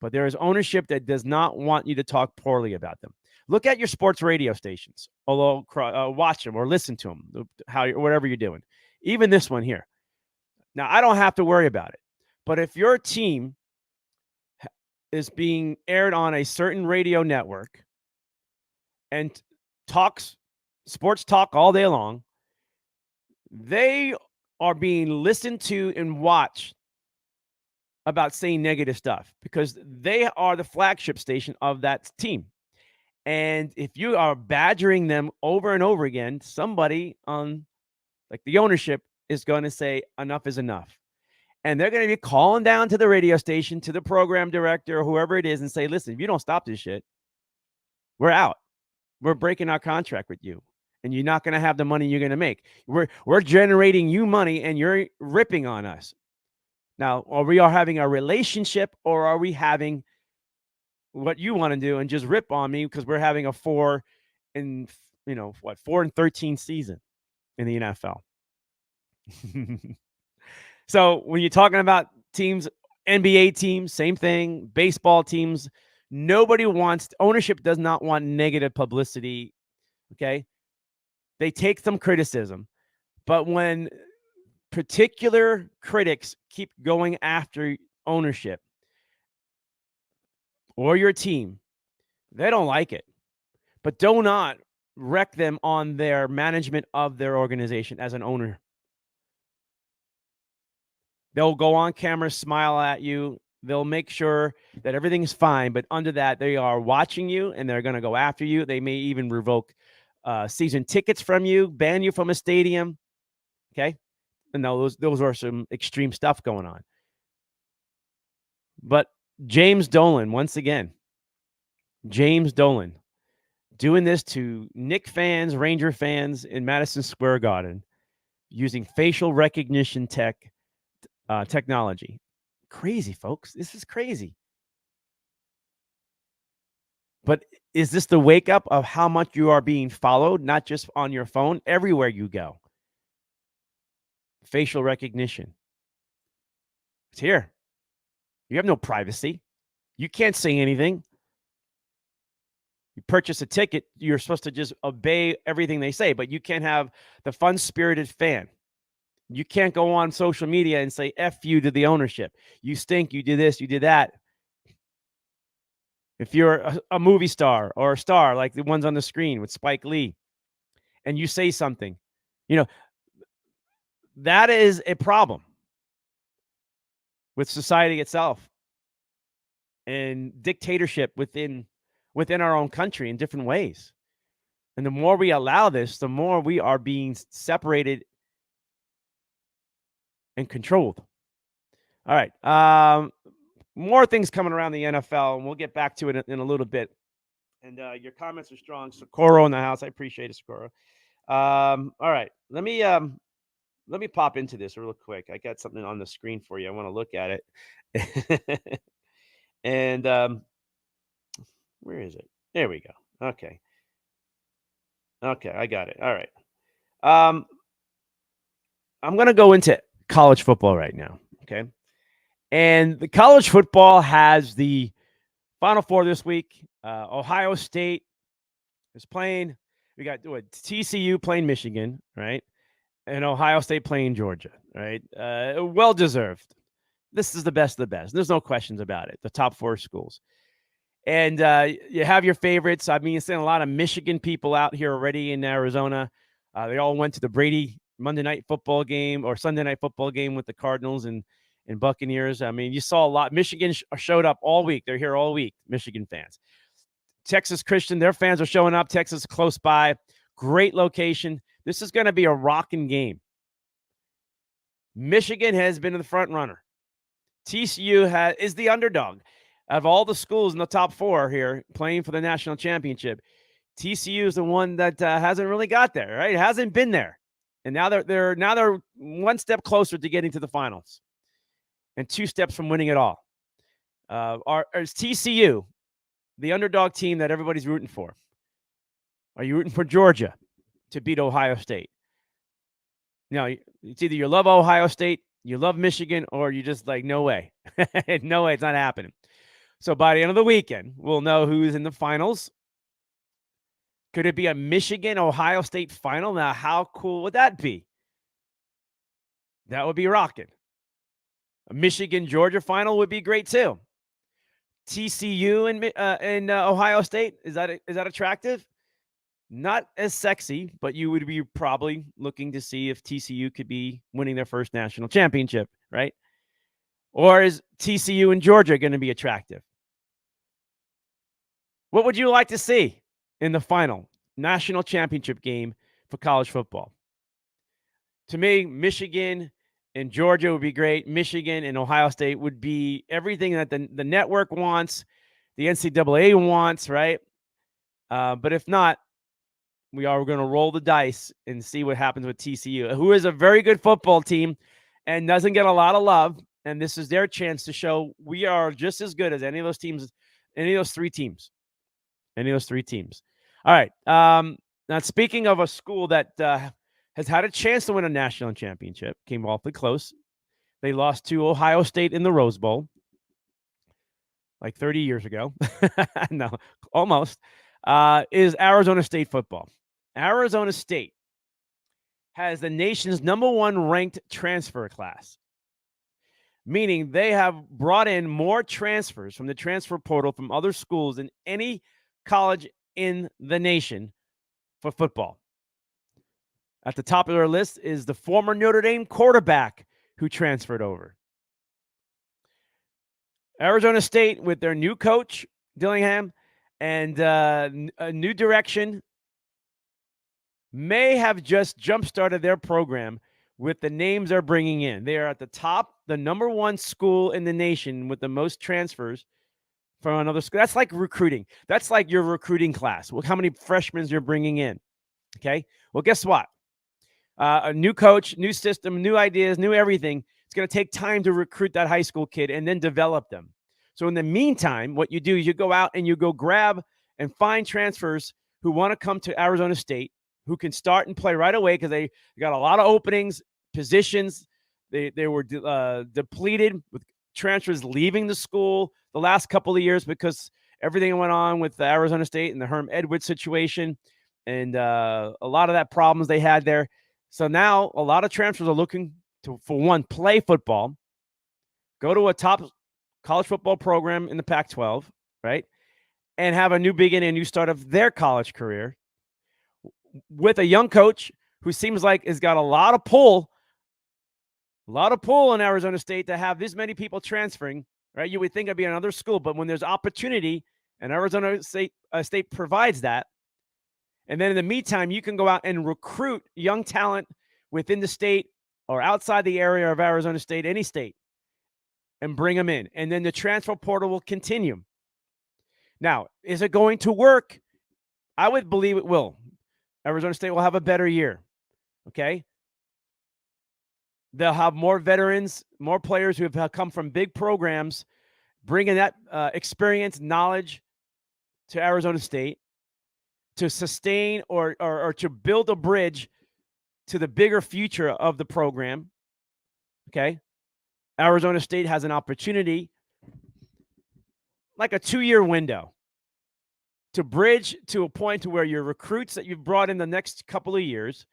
But there is ownership that does not want you to talk poorly about them. Look at your sports radio stations, although watch them or listen to them, whatever you're doing. Even this one here. Now, I don't have to worry about it. But if your team is being aired on a certain radio network and sports talk all day long, they are being listened to and watched about saying negative stuff because they are the flagship station of that team. And if you are badgering them over and over again, somebody on like the ownership is going to say enough is enough. And they're going to be calling down to the radio station, to the program director, or whoever it is, and say, listen, if you don't stop this shit, we're out. We're breaking our contract with you. And you're not going to have the money you're going to make. We're generating you money, and you're ripping on us. Now, are we having a relationship, or are we having what you want to do and just rip on me because we're having a 4-13 season in the NFL? So when you're talking about teams, NBA teams, same thing, baseball teams, ownership does not want negative publicity. Okay. They take some criticism, but when particular critics keep going after ownership or your team, they don't like it. But do not wreck them on their management of their organization as an owner. They'll go on camera, smile at you. They'll make sure that everything's fine. But under that, they are watching you, and they're going to go after you. They may even revoke season tickets from you, ban you from a stadium. Okay? And those are some extreme stuff going on. But James Dolan, once again, doing this to Knick fans, Ranger fans in Madison Square Garden using facial recognition technology. Crazy, folks. This is crazy. But is this the wake up of how much you are being followed, not just on your phone, everywhere you go? Facial recognition. It's here. You have no privacy. You can't say anything. You purchase a ticket, you're supposed to just obey everything they say, but you can't have the fun-spirited fan. You can't go on social media and say F you to the ownership. You stink, you do this, you do that. If you're a movie star or a star like the ones on the screen with Spike Lee, and you say something, that is a problem with society itself and dictatorship within our own country in different ways. And the more we allow this, the more we are being separated and controlled. All right. More things coming around the NFL, and we'll get back to it in a little bit. And your comments are strong. Socorro in the house. I appreciate it, Socorro. All right. Let me pop into this real quick. I got something on the screen for you. I want to look at it. And where is it? There we go. Okay, I got it. All right. I'm going to go into college football right now, okay? And the college football has the Final Four this week. Ohio State is playing. We got TCU playing Michigan, right? And Ohio State playing Georgia, right? Well-deserved. This is the best of the best. There's no questions about it. The top 4 schools. And you have your favorites. I mean, you're seeing a lot of Michigan people out here already in Arizona. They all went to the Brady Monday night football game or Sunday night football game with the Cardinals and Buccaneers. I mean, you saw a lot. Michigan showed up all week. They're here all week, Michigan fans. Texas Christian, their fans are showing up. Texas close by. Great location. This is going to be a rocking game. Michigan has been the front runner. TCU is the underdog. Of all the schools in the top 4 here playing for the national championship, TCU is the one that hasn't really got there, right? It hasn't been there. And now they're one step closer to getting to the finals and 2 steps from winning it all. Is TCU the underdog team that everybody's rooting for? Are you rooting for Georgia to beat Ohio State? It's either you love Ohio State, you love Michigan, or you just like, no way. No way, it's not happening. So by the end of the weekend, we'll know who's in the finals. Could it be a Michigan-Ohio State final? Now, how cool would that be? That would be rocking. A Michigan-Georgia final would be great too. TCU and Ohio State, is that attractive? Not as sexy, but you would be probably looking to see if TCU could be winning their first national championship, right? Or is TCU and Georgia going to be attractive? What would you like to see in the final national championship game for college football? To me, Michigan and Georgia would be great. Michigan and Ohio State would be everything that the network wants, the NCAA wants, right? But if not, we are going to roll the dice and see what happens with TCU, who is a very good football team and doesn't get a lot of love. And this is their chance to show we are just as good as any of those teams, any of those three teams. All right. Now, speaking of a school that has had a chance to win a national championship, came awfully close. They lost to Ohio State in the Rose Bowl like 30 years ago. No, almost. Is Arizona State football. Arizona State has the nation's #1 ranked transfer class, meaning they have brought in more transfers from the transfer portal from other schools than any college in the nation for football. At the top of their list is the former Notre Dame quarterback who transferred over. Arizona State, with their new coach, Dillingham, and a new direction, may have just jump-started their program with the names they're bringing in. They are at the top, the #1 school in the nation with the most transfers from another school. That's like recruiting. That's like your recruiting class. How many freshmen you're bringing in. Okay. Well, guess what? A new coach, new system, new ideas, new everything. It's going to take time to recruit that high school kid and then develop them. So in the meantime, what you do is you go out and you go grab and find transfers who want to come to Arizona State, who can start and play right away because they got a lot of openings, positions. They were depleted with transfers leaving the school the last couple of years because everything went on with Arizona State and the Herm Edwards situation and a lot of that problems they had there. So now a lot of transfers are looking to, for one, play football, go to a top college football program in the Pac-12, right, and have a new beginning, a new start of their college career with a young coach who seems like has got a lot of pull in Arizona State to have this many people transferring, right? You would think it'd be another school, but when there's opportunity and Arizona State provides that, and then in the meantime, you can go out and recruit young talent within the state or outside the area of Arizona State, any state, and bring them in. And then the transfer portal will continue. Now, is it going to work? I would believe it will. Arizona State will have a better year, okay? They'll have more veterans, more players who have come from big programs, bringing that experience, knowledge to Arizona State to sustain or to build a bridge to the bigger future of the program, okay? Arizona State has an opportunity, like a 2-year window, to bridge to a point to where your recruits that you've brought in the next couple of years,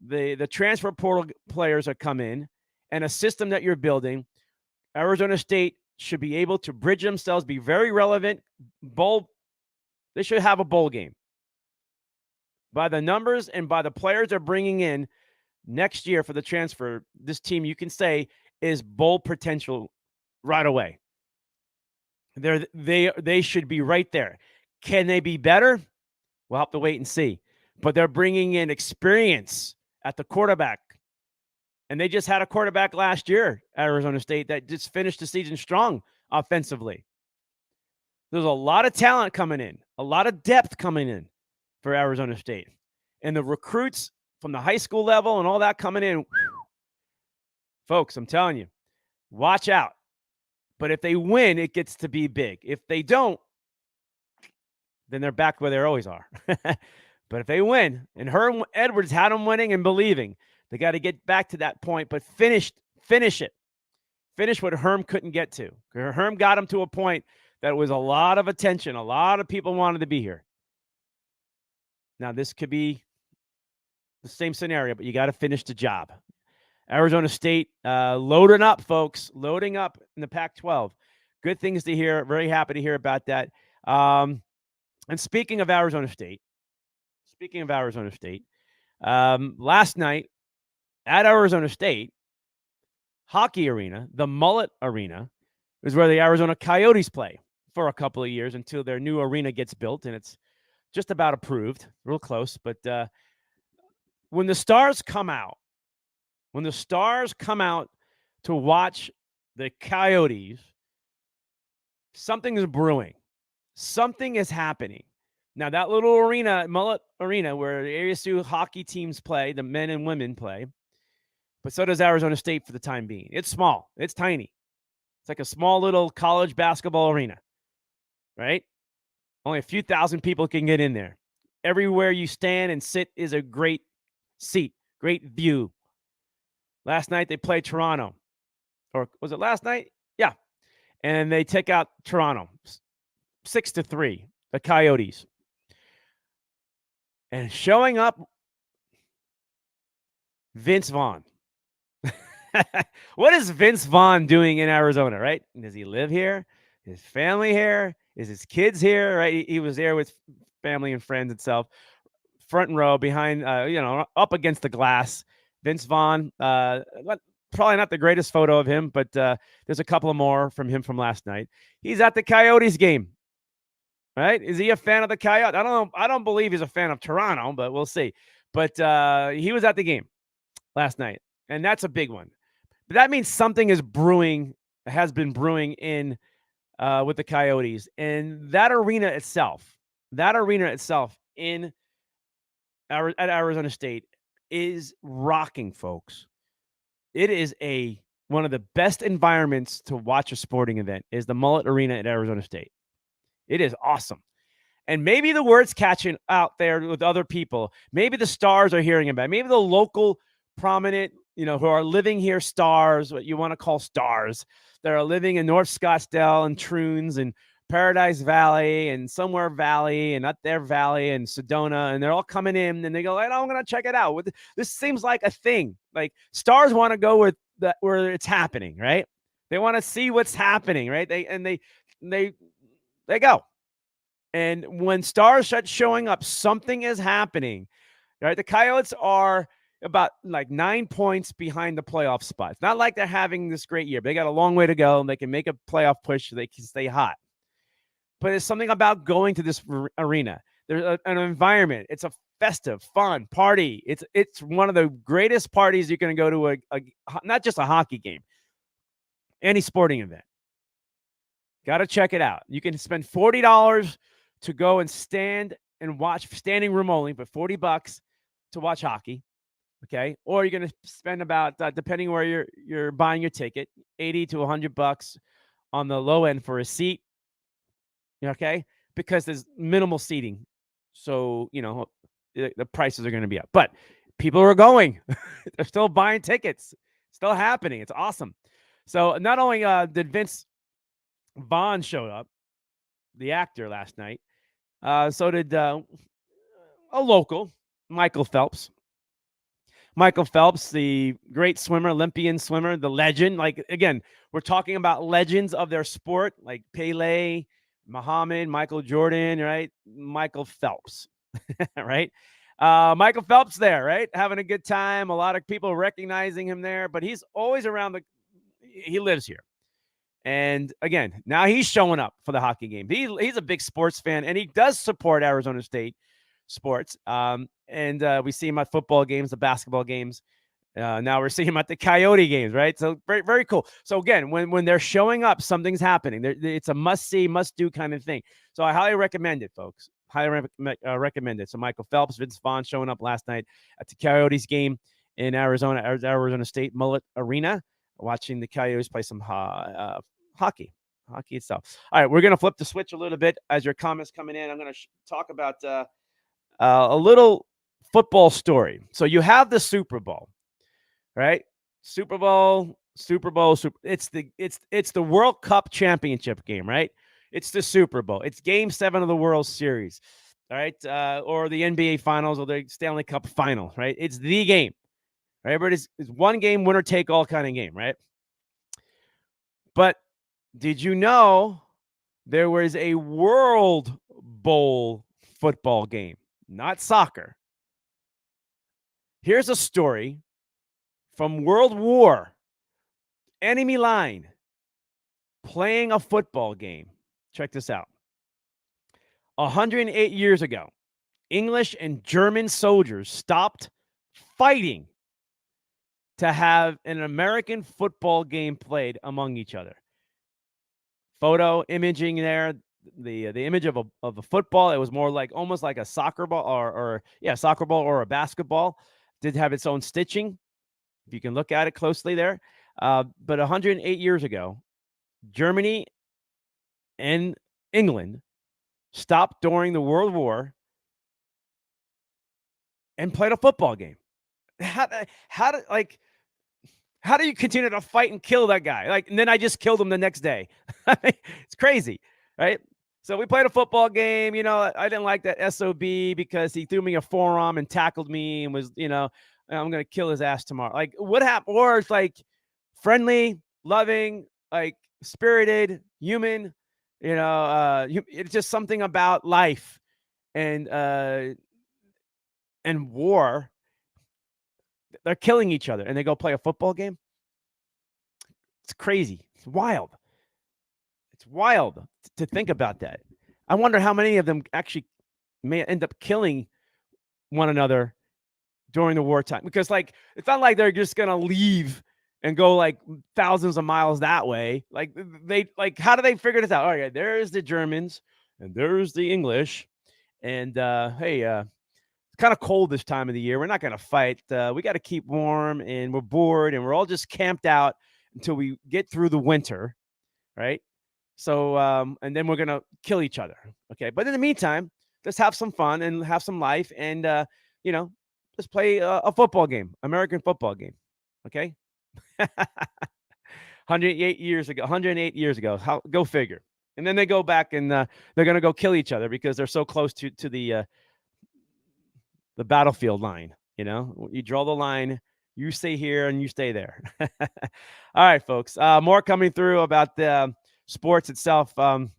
the transfer portal players that come in, and a system that you're building, Arizona State should be able to bridge themselves, be very relevant. They should have a bowl game. By the numbers and by the players they're bringing in next year for the transfer, this team, you can say, is bowl potential right away. They should be right there. Can they be better? We'll have to wait and see. But they're bringing in experience at the quarterback. And they just had a quarterback last year at Arizona State that just finished the season strong offensively. There's a lot of talent coming in, a lot of depth coming in for Arizona State. And the recruits from the high school level and all that coming in, folks, I'm telling you, watch out. But if they win, it gets to be big. If they don't, then they're back where they always are. But if they win, and Herm Edwards had them winning and believing, they got to get back to that point, but finish it. Finish what Herm couldn't get to. Herm got him to a point that was a lot of attention. A lot of people wanted to be here. Now, this could be the same scenario, but you got to finish the job. Arizona State loading up, folks. Loading up in the Pac-12. Good things to hear. Very happy to hear about that. And speaking of Arizona State, last night at Arizona State, hockey arena, the Mullet Arena, is where the Arizona Coyotes play for a couple of years until their new arena gets built, and it's just about approved, real close. But when the stars come out to watch the Coyotes, something is brewing. Something is happening. Now, that little arena, Mullet Arena, where the Area Sioux hockey teams play, the men and women play, but so does Arizona State for the time being. It's small. It's tiny. It's like a small little college basketball arena, right? Only a few thousand people can get in there. Everywhere you stand and sit is a great seat, great view. Last night they played Toronto. Or was it last night? Yeah. And they take out Toronto 6-3, the Coyotes. And showing up, Vince Vaughn. What is Vince Vaughn doing in Arizona, right? Does he live here? His family here? Is his kids here, right? He was there with family and friends itself. Front row behind, up against the glass. Vince Vaughn, probably not the greatest photo of him, but there's a couple more from him from last night. He's at the Coyotes game, right? Is he a fan of the Coyotes? I don't know. I don't believe he's a fan of Toronto, but we'll see. But he was at the game last night, and that's a big one. But that means something is brewing, has been brewing in with the Coyotes. And that arena itself in at Arizona State is rocking, folks. It is one of the best environments to watch a sporting event is the Mullet Arena at Arizona State. It is awesome. And maybe the word's catching out there with other people. Maybe the stars are hearing about it. Maybe the local prominent, who are living here, stars, what you want to call stars, that are living in North Scottsdale and Troons and Paradise Valley and Somewhere Valley and Up There Valley and Sedona, and they're all coming in and they go, I'm going to check it out. This seems like a thing. Like stars want to go where it's happening, right? They want to see what's happening, right? They go. And when stars start showing up, something is happening, right? The Coyotes are about like 9 points behind the playoff spot. It's not like they're having this great year, but they got a long way to go and they can make a playoff push so they can stay hot. But there's something about going to this arena. There's an environment. It's a festive, fun party. It's one of the greatest parties you can go to not just a hockey game, any sporting event. Got to check it out. You can spend $40 to go and stand and watch, standing room only, but $40 to watch hockey. Okay. Or you're going to spend about, depending where you're buying your ticket, $80 to $100 on the low end for a seat. Okay. Because there's minimal seating. So, the prices are going to be up, but people are going, they're still buying tickets, still happening. It's awesome. So not only did Vince Vaughn show up, the actor, last night, so did a local, Michael Phelps. Michael Phelps, the great swimmer, Olympian swimmer, the legend. Like, again, we're talking about legends of their sport, like Pele, Muhammad, Michael Jordan, right? Michael Phelps, right? Michael Phelps there, right? Having a good time. A lot of people recognizing him there, but he's always around he lives here. And again, now he's showing up for the hockey game. He's a big sports fan, and he does support Arizona State sports. And we see him at football games, the basketball games. Now we're seeing him at the Coyote games, right? So very, very cool. So again, when they're showing up, something's happening. It's a must-see, must-do kind of thing. So I highly recommend it, folks. Highly recommend it. So Michael Phelps, Vince Vaughn showing up last night at the Coyotes game in Arizona State Mullet Arena, watching the Coyotes play some hockey itself. All right, we're going to flip the switch a little bit as your comments coming in. I'm going to talk about a little football story. So you have the Super Bowl, right? Super Bowl. It's the World Cup championship game, right? It's the Super Bowl. It's Game 7 of the World Series, all right? Or the NBA Finals or the Stanley Cup Final, right? It's the game, right? But it's one game, winner take all kind of game, right? But did you know there was a World Bowl football game, not soccer? Here's a story from World War, enemy line, playing a football game. Check this out. 108 years ago, English and German soldiers stopped fighting to have an American football game played among each other. Photo imaging there, the image of a football. It was more like almost like a soccer ball or soccer ball or a basketball. Did have its own stitching. If you can look at it closely there. But 108 years ago, Germany and England stopped during the World War and played a football game. How do you continue to fight and kill that guy? And then I just killed him the next day. It's crazy, right? So we played a football game. I didn't like that SOB because he threw me a forearm and tackled me and was, I'm going to kill his ass tomorrow. What happened? Or it's friendly, loving, spirited, human, it's just something about life and war. They're killing each other and they go play a football game. It's crazy. It's wild. It's wild to think about that. I wonder how many of them actually may end up killing one another during the wartime, because it's not like they're just going to leave and go thousands of miles that way. How do they figure this out? All right, there's the Germans and there's the English. And hey, it's kind of cold this time of the year. We're not going to fight. We got to keep warm and we're bored and we're all just camped out until we get through the winter. Right. So, and then we're going to kill each other. Okay. But in the meantime, let's have some fun and have some life and, let's play a football game, American football game. Okay. 108 years ago. Go figure. And then they go back and they're going to go kill each other because they're so close to the battlefield line. You draw the line, you stay here and you stay there. All right, folks. More coming through about the sports itself. Gosh,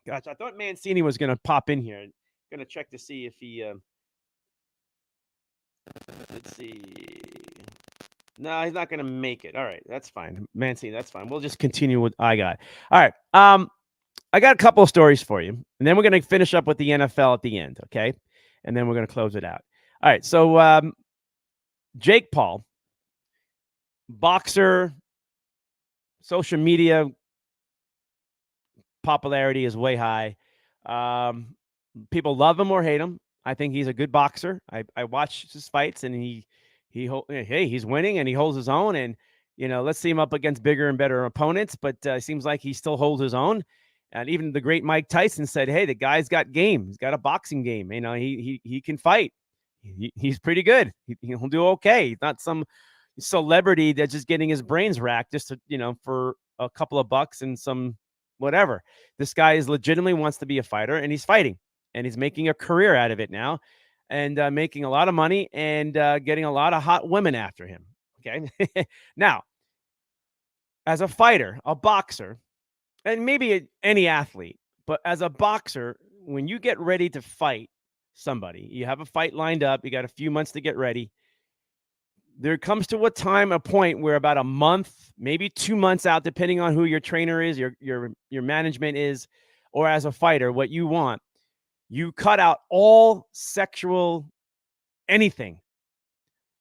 I thought Mancini was going to pop in here. Going to check to see if he. Let's see. No, he's not going to make it. All right, that's fine. Mancini, that's fine. We'll just continue with I got. All right. I got a couple of stories for you, and then we're going to finish up with the NFL at the end, okay? And then we're going to close it out. All right, so Jake Paul, boxer, social media popularity is way high. People love him or hate him. I think he's a good boxer. I watch his fights, and he's winning, and he holds his own. And let's see him up against bigger and better opponents. But it seems like he still holds his own. And even the great Mike Tyson said, "Hey, the guy's got game. He's got a boxing game. He can fight. He's pretty good. He'll do okay. He's not some celebrity that's just getting his brains racked just to, for a couple of bucks and some whatever. This guy is legitimately wants to be a fighter, and he's fighting, and he's making a career out of it now, and making a lot of money and getting a lot of hot women after him. Okay, now as a fighter, a boxer." And maybe any athlete, but as a boxer, when you get ready to fight somebody, you have a fight lined up, you got a few months to get ready. There comes to a point where about a month, maybe 2 months out, depending on who your trainer is, your management is, or as a fighter, what you want, you cut out all sexual anything.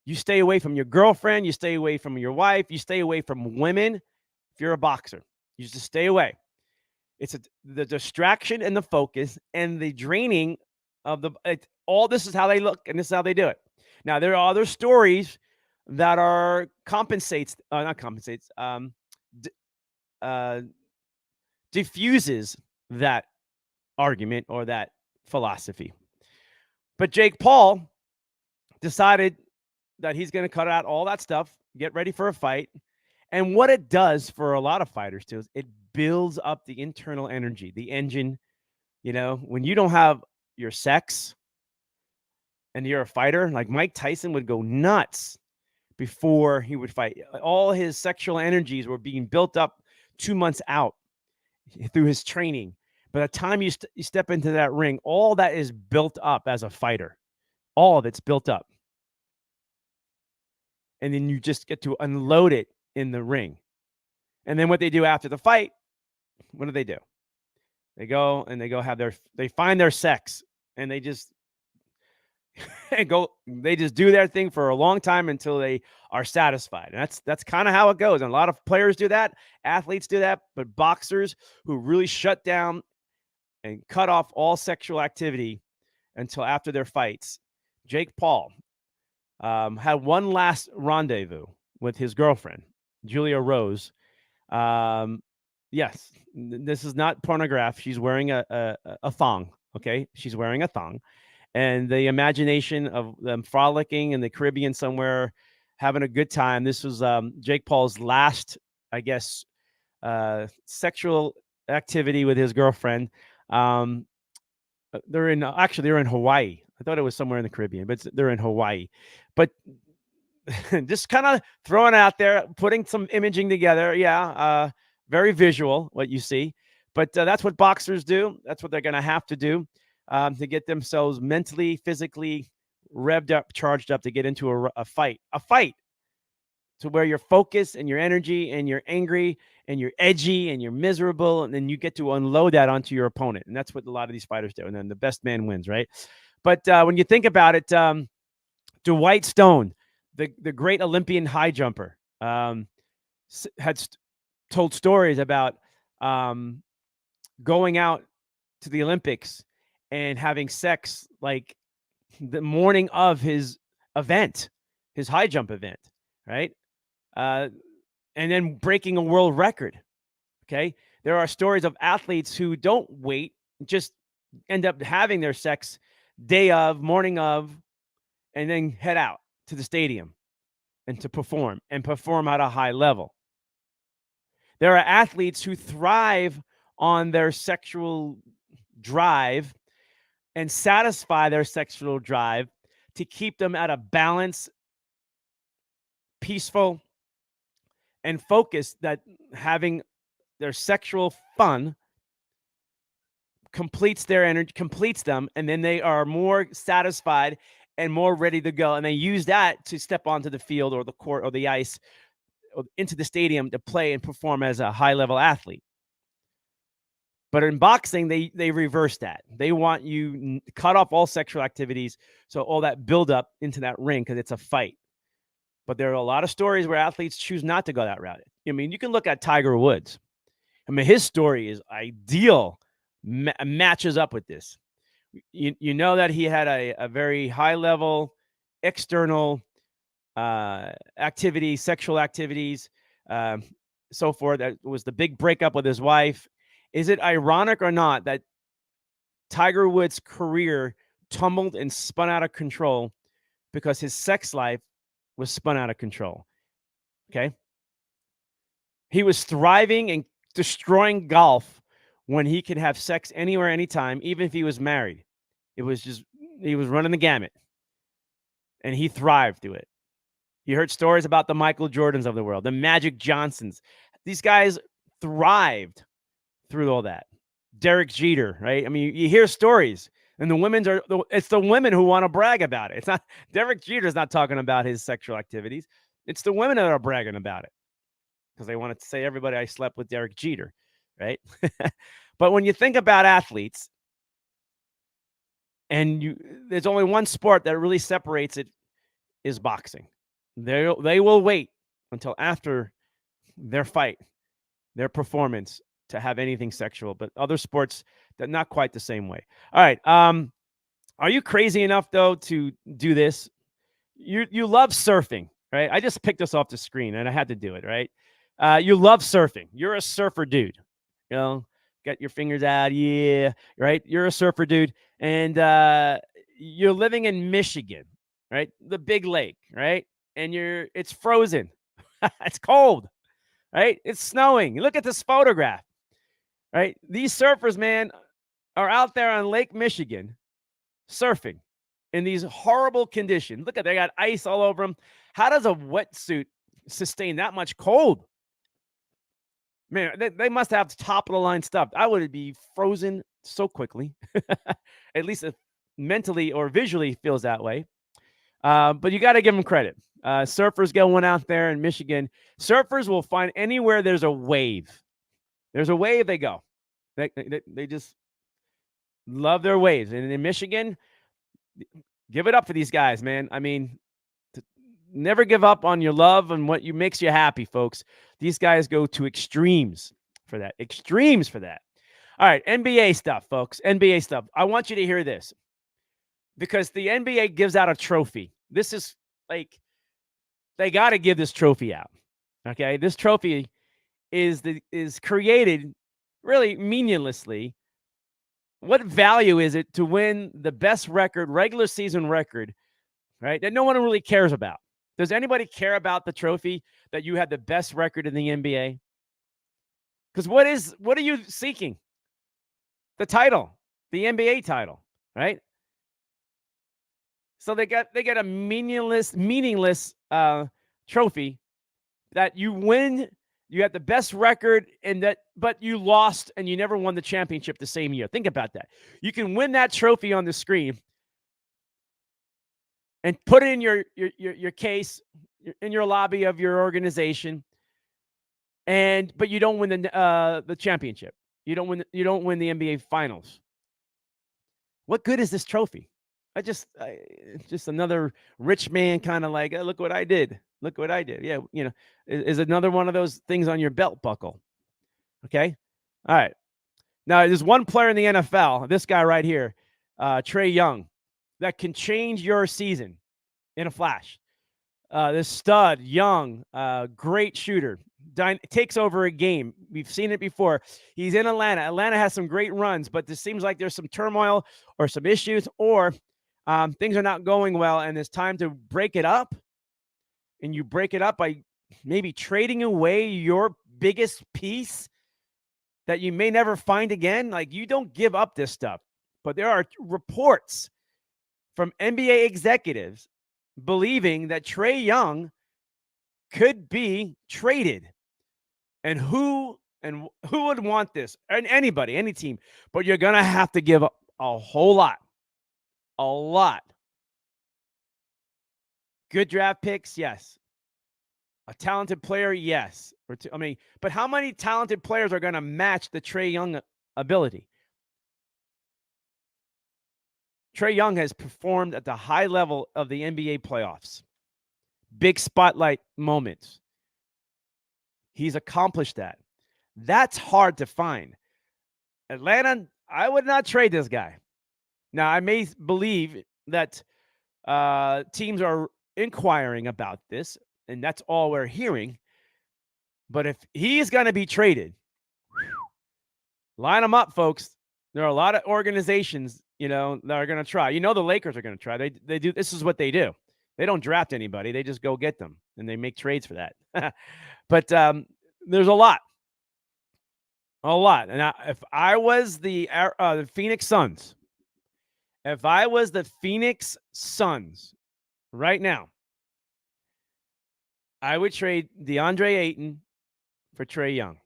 You stay away from your girlfriend, you stay away from your wife, you stay away from women if you're a boxer. You just stay away. It's the distraction and the focus and the draining of all this is how they look, and this is how they do it. Now, there are other stories that are diffuses that argument or that philosophy. But Jake Paul decided that he's going to cut out all that stuff, get ready for a fight. And what it does for a lot of fighters too is it builds up the internal energy, the engine. When you don't have your sex and you're a fighter, like Mike Tyson would go nuts before he would fight. All his sexual energies were being built up 2 months out through his training. By the time you step into that ring, all that is built up as a fighter. All of it's built up. And then you just get to unload it in the ring. And then what they do after the fight, what do? They go have they find their sex, and they just and go. They just do their thing for a long time until they are satisfied. And that's kind of how it goes. And a lot of players do that, athletes do that, but boxers who really shut down and cut off all sexual activity until after their fights. Jake Paul had one last rendezvous with his girlfriend, Julia Rose. Yes, this is not pornograph. She's wearing a thong. Okay, she's wearing a thong, and the imagination of them frolicking in the Caribbean somewhere, having a good time. This was Jake Paul's last, I guess, sexual activity with his girlfriend. They're in Hawaii. I thought it was somewhere in the Caribbean, but they're in Hawaii. But just kind of throwing it out there, putting some imaging together. Yeah, very visual what you see. But that's what boxers do. That's what they're going to have to do to get themselves mentally, physically revved up, charged up to get into a fight. A fight to where you're focused and you're energy and you're angry and you're edgy and you're miserable, and then you get to unload that onto your opponent. And that's what a lot of these fighters do. And then the best man wins, right? But when you think about it, Dwight Stone, the great Olympian high jumper, had told stories about going out to the Olympics and having sex like the morning of his event, his high jump event, right? And then breaking a world record. Okay. There are stories of athletes who don't wait, just end up having their sex day of, morning of, and then head out to the stadium and to perform at a high level. There are athletes who thrive on their sexual drive and satisfy their sexual drive to keep them at a balance, peaceful, and focused, that having their sexual fun completes their energy, completes them, and then they are more satisfied and more ready to go. And they use that to step onto the field or the court or the ice or into the stadium to play and perform as a high-level athlete. But in boxing, they reverse that. They want you to cut off all sexual activities, so all that build up into that ring, because it's a fight. But there are a lot of stories where athletes choose not to go that route. I mean, you can look at Tiger Woods. I mean, his story is ideal, matches up with this. You know that he had a very high-level external activity, sexual activities, so forth. That was the big breakup with his wife. Is it ironic or not that Tiger Woods' career tumbled and spun out of control because his sex life was spun out of control? Okay. He was thriving and destroying golf when he could have sex anywhere, anytime, even if he was married. It was just, he was running the gamut and he thrived through it. You heard stories about the Michael Jordans of the world, the Magic Johnsons. These guys thrived through all that. Derek Jeter, right? I mean, you hear stories, and it's the women who want to brag about it. It's not, Derek Jeter's not talking about his sexual activities. It's the women that are bragging about it because they want to say, everybody, I slept with Derek Jeter, right? But when you think about athletes, and there's only one sport that really separates it, is boxing. They will wait until after their fight, their performance, to have anything sexual. But other sports, that not quite the same way. All right. Are you crazy enough though to do this? You love surfing, right? I just picked this off the screen and I had to do it, right? You love surfing. You're a surfer dude. You know, got your fingers out, yeah, right? You're a surfer dude, and you're living in Michigan, right? The big lake, right? And it's frozen. It's cold, right? It's snowing. Look at this photograph, right? These surfers, man, are out there on Lake Michigan surfing in these horrible conditions. Look at, they got ice all over them. How does a wetsuit sustain that much cold? Man, they must have top of the line stuff. I would be frozen so quickly. At least it mentally or visually feels that way. But you got to give them credit. Surfers going out there in Michigan. Surfers will find anywhere there's a wave. There's a wave, they go. They just love their waves. And in Michigan, Give it up for these guys, man. I mean, never give up on your love and what makes you happy, folks. These guys go to extremes for that. Extremes for that. All right, NBA stuff, folks. NBA stuff. I want you to hear this because the NBA gives out a trophy. This is like, they got to give this trophy out. Okay, this trophy is created really meaninglessly. What value is it to win the best record, regular season record, right? That no one really cares about. Does anybody care about the trophy that you had the best record in the NBA? Because what are you seeking? The title, the NBA title, right? So they get a meaningless trophy that you win. You had the best record but you lost and you never won the championship the same year. Think about that. You can win that trophy on the screen and put it in your case, in your lobby of your organization, but you don't win the championship. You don't win the NBA Finals. What good is this trophy? Just another rich man kind of like, look what I did. Look what I did. Yeah, is another one of those things on your belt buckle. Okay, all right. Now there's one player in the NFL, this guy right here, Trae Young, that can change your season in a flash. This stud, young, great shooter, takes over a game. We've seen it before. He's in Atlanta. Atlanta has some great runs, but this seems like there's some turmoil or some issues, or things are not going well, and it's time to break it up. And you break it up by maybe trading away your biggest piece that you may never find again. Like, you don't give up this stuff. But there are reports from NBA executives believing that Trae Young could be traded. And who would want this? And anybody, any team. But you're going to have to give up a whole lot. A lot. Good draft picks, yes. A talented player, yes. But how many talented players are going to match the Trae Young ability? Trae Young has performed at the high level of the NBA playoffs. Big spotlight moments. He's accomplished that. That's hard to find. Atlanta, I would not trade this guy. Now, I may believe that teams are inquiring about this, and that's all we're hearing. But if he's going to be traded, line them up, folks. There are a lot of organizations, that are going to try. The Lakers are going to try. They do. This is what they do. They don't draft anybody. They just go get them, and they make trades for that. But there's a lot. A lot. And if I was the Phoenix Suns, right now, I would trade DeAndre Ayton for Trae Young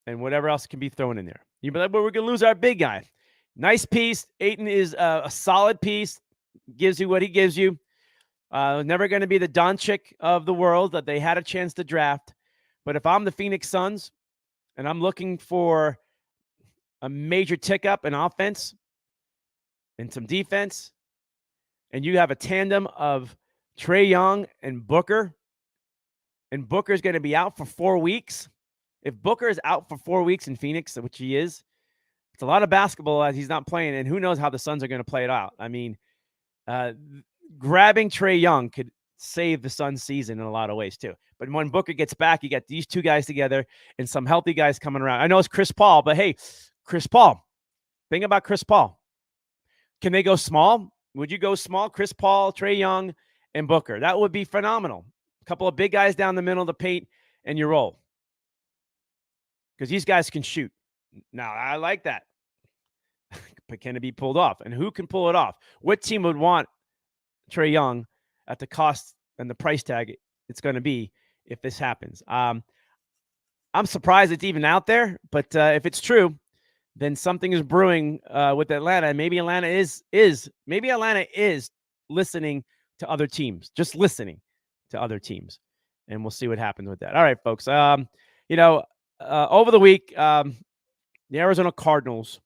and whatever else can be thrown in there. You'd be like, well, we're going to lose our big guy. Nice piece. Ayton is a solid piece. Gives you what he gives you. Never going to be the Doncic of the world that they had a chance to draft. But if I'm the Phoenix Suns and I'm looking for a major tick up in offense and some defense, and you have a tandem of Trae Young and Booker is going to be out for 4 weeks. If Booker is out for 4 weeks in Phoenix, which he is, it's a lot of basketball as he's not playing, and who knows how the Suns are going to play it out. I mean, grabbing Trae Young could save the Suns season in a lot of ways too. But when Booker gets back, you got these two guys together and some healthy guys coming around. I know it's Chris Paul, but hey, Chris Paul. Think about Chris Paul. Can they go small? Would you go small? Chris Paul, Trae Young, and Booker. That would be phenomenal. A couple of big guys down the middle of the paint, and you roll. Because these guys can shoot. Now, I like that. But can it be pulled off? And who can pull it off? What team would want Trae Young at the cost and the price tag it's going to be if this happens? I'm surprised it's even out there, but if it's true, then something is brewing with Atlanta. Maybe Atlanta is listening to other teams, just listening to other teams, and we'll see what happens with that. All right, folks. Over the week, the Arizona Cardinals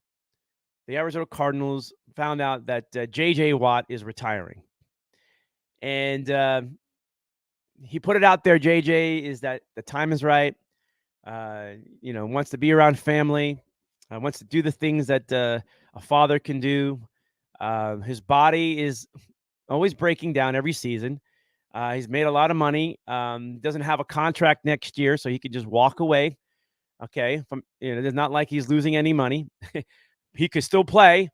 the Arizona Cardinals found out that J.J. Watt is retiring. And he put it out there, JJ, is that the time is right. Wants to be around family, wants to do the things that a father can do. His body is always breaking down every season. He's made a lot of money. Doesn't have a contract next year, so he could just walk away. Okay, it's not like he's losing any money. He could still play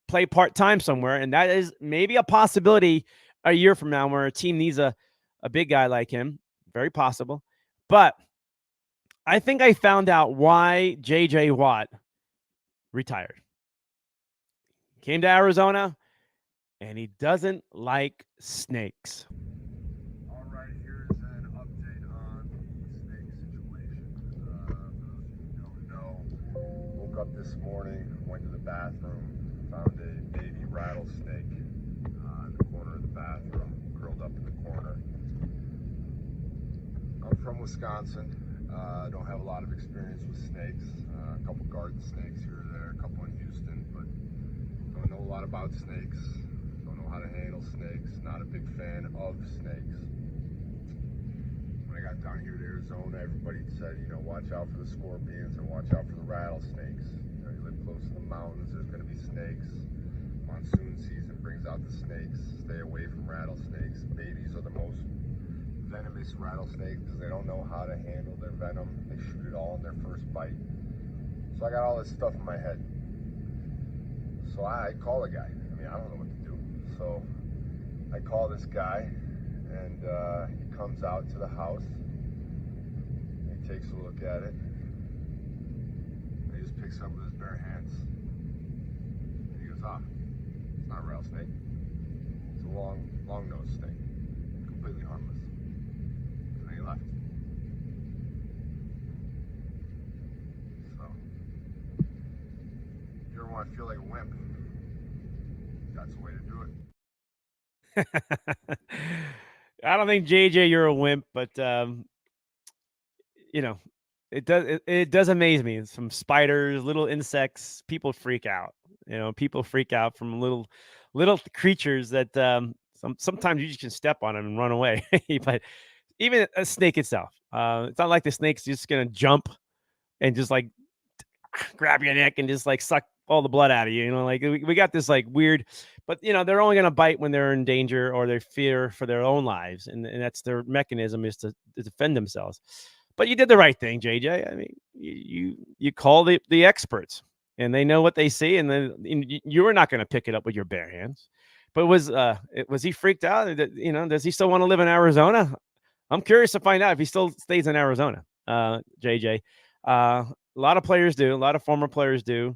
part-time somewhere, and that is maybe a possibility a year from now where a team needs a big guy like him. Very possible. But I think I found out why J.J. Watt retired. Came to Arizona, and he doesn't like snakes. All right, here's an update on the snake situation. For those of you who don't know, woke up this morning, went to the bathroom, found a baby rattlesnake in the corner of the bathroom, curled up in the corner. I'm from Wisconsin. Don't have a lot of experience with snakes. A couple garden snakes here or there, a couple in Houston, but don't know a lot about snakes. Don't know how to handle snakes. Not a big fan of snakes. When I got down here to Arizona, everybody said, watch out for the scorpions and watch out for the rattlesnakes. You live close to the mountains, there's going to be snakes. Monsoon season brings out the snakes. Stay away from rattlesnakes. Babies are the most venomous rattlesnakes because they don't know how to handle their venom. They shoot it all in their first bite. So I got all this stuff in my head. So I call a guy. I don't know what to do. So I call this guy, and he comes out to the house. He takes a look at it. And he just picks it up with his bare hands. And he goes, it's not a rattlesnake. It's a long-nosed snake. Completely harmless. And then he left. So, if you ever want to feel like a wimp, that's the way to do it. I don't think JJ, you're a wimp, but it does amaze me. Some spiders, little insects, people freak out. People freak out from little creatures that sometimes you just can step on them and run away. But even a snake itself, it's not like the snake's just gonna jump and just like grab your neck and just like suck all the blood out of you. Like we got this like weird, but they're only gonna bite when they're in danger or they fear for their own lives, and that's their mechanism, is to defend themselves. But you did the right thing, JJ. I mean, you call the experts, and they know what they see, and then you were not going to pick it up with your bare hands. But was he freaked out? Does he still want to live in Arizona? I'm curious to find out if he still stays in Arizona, JJ. A lot of players do. A lot of former players do.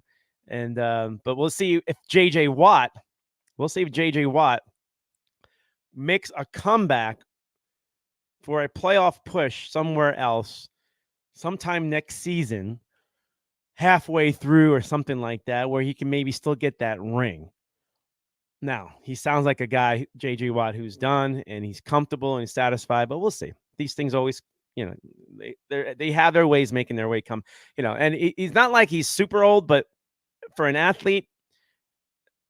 And but we'll see if JJ Watt makes a comeback for a playoff push somewhere else sometime next season, halfway through or something like that, where he can maybe still get that ring. Now, he sounds like a guy, JJ Watt, who's done and he's comfortable and satisfied, but we'll see. These things always, they have their ways making their way come, and he's not like he's super old, but for an athlete,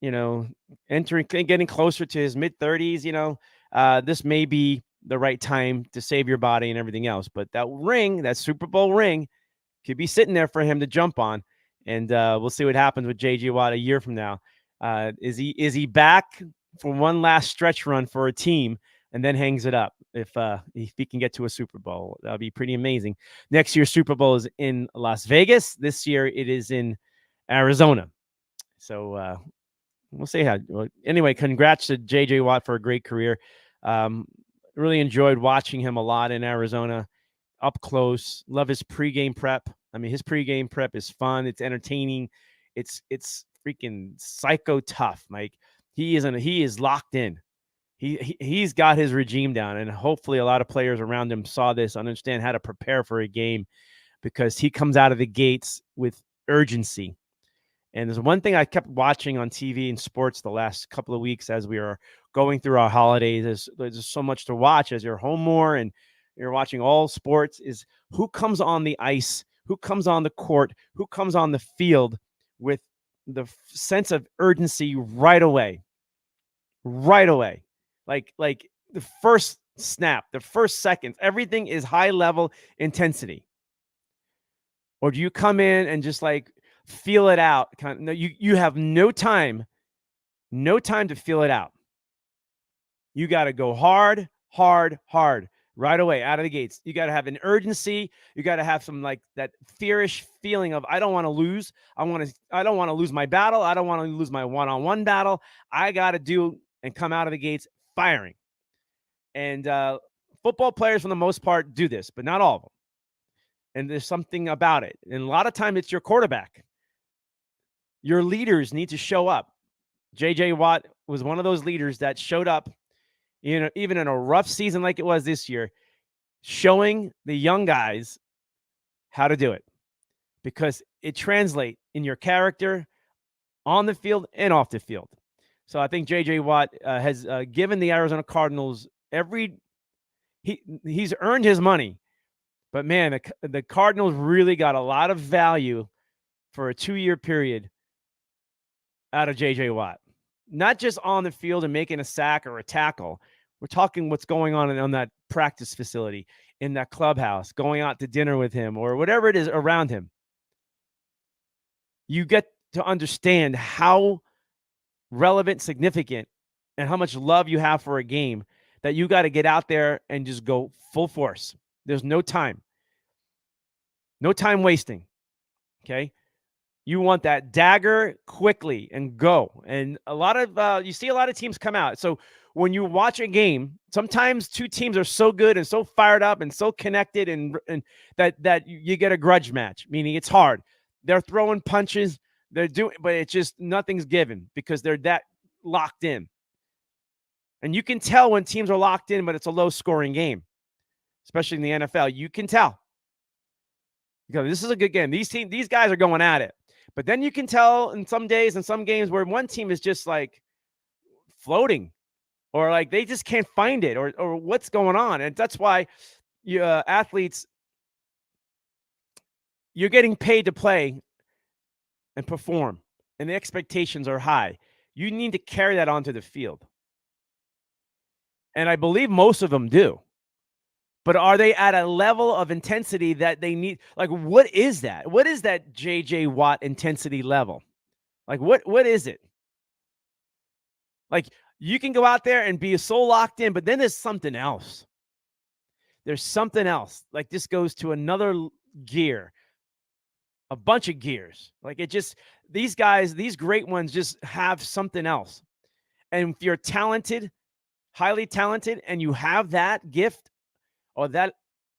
getting closer to his mid-30s, this may be the right time to save your body and everything else. But that ring, that Super Bowl ring, could be sitting there for him to jump on. And we'll see what happens with J.J. Watt a year from now. Is he back for one last stretch run for a team and then hangs it up? If he can get to a Super Bowl, that'll be pretty amazing. Next year's Super Bowl is in Las Vegas. This year it is in Arizona. So we'll see how. Anyway, congrats to J.J. Watt for a great career. Really enjoyed watching him a lot in Arizona, up close. Love his pregame prep. I mean, his pregame prep is fun. It's entertaining. It's freaking psycho tough, Mike. He is locked in. He's got his regime down, and hopefully a lot of players around him saw this, understand how to prepare for a game, because he comes out of the gates with urgency. And there's one thing I kept watching on TV and sports the last couple of weeks as we are going through our holidays. There's so much to watch as you're home more and you're watching all sports, is who comes on the ice, who comes on the court, who comes on the field with the sense of urgency right away. Right away. Like the first snap, the first seconds, everything is high level intensity. Or do you come in and just like feel it out? No, you have no time to feel it out. You got to go hard right away out of the gates. You got to have an urgency. You got to have some like that fearish feeling of I don't want to lose. I don't want to lose my battle. I don't want to lose my one-on-one battle. I got to do and come out of the gates firing. And football players, for the most part, do this, but not all of them. And there's something about it. And a lot of time it's your quarterback. Your leaders need to show up. J.J. Watt was one of those leaders that showed up, even in a rough season like it was this year, showing the young guys how to do it, because it translates in your character on the field and off the field. So I think J.J. Watt has given the Arizona Cardinals he's earned his money. But man, the Cardinals really got a lot of value for a 2-year period out of J.J. Watt. Not just on the field and making a sack or a tackle. We're talking what's going on that practice facility, in that clubhouse, going out to dinner with him or whatever it is around him. You get to understand how relevant, significant, and how much love you have for a game that you got to get out there and just go full force. There's no time. No time wasting. Okay? You want that dagger quickly and go. And a lot of you see a lot of teams come out. So when you watch a game, sometimes two teams are so good and so fired up and so connected and that you get a grudge match, meaning it's hard. They're throwing punches, they're doing, but it's just nothing's given because they're that locked in. And you can tell when teams are locked in, but it's a low-scoring game, especially in the NFL. You can tell. Because this is a good game. These guys are going at it. But then you can tell in some days and some games where one team is just like floating, or like they just can't find it, or what's going on. And that's why athletes, you're getting paid to play and perform, and the expectations are high. You need to carry that onto the field. And I believe most of them do. But are they at a level of intensity that they need? Like, what is that? What is that J.J. Watt intensity level? Like, what is it? Like, you can go out there and be so locked in, but then there's something else. There's something else. Like, this goes to another gear, a bunch of gears. Like, it just, these guys, these great ones just have something else. And if you're talented, highly talented, and you have that gift, or that,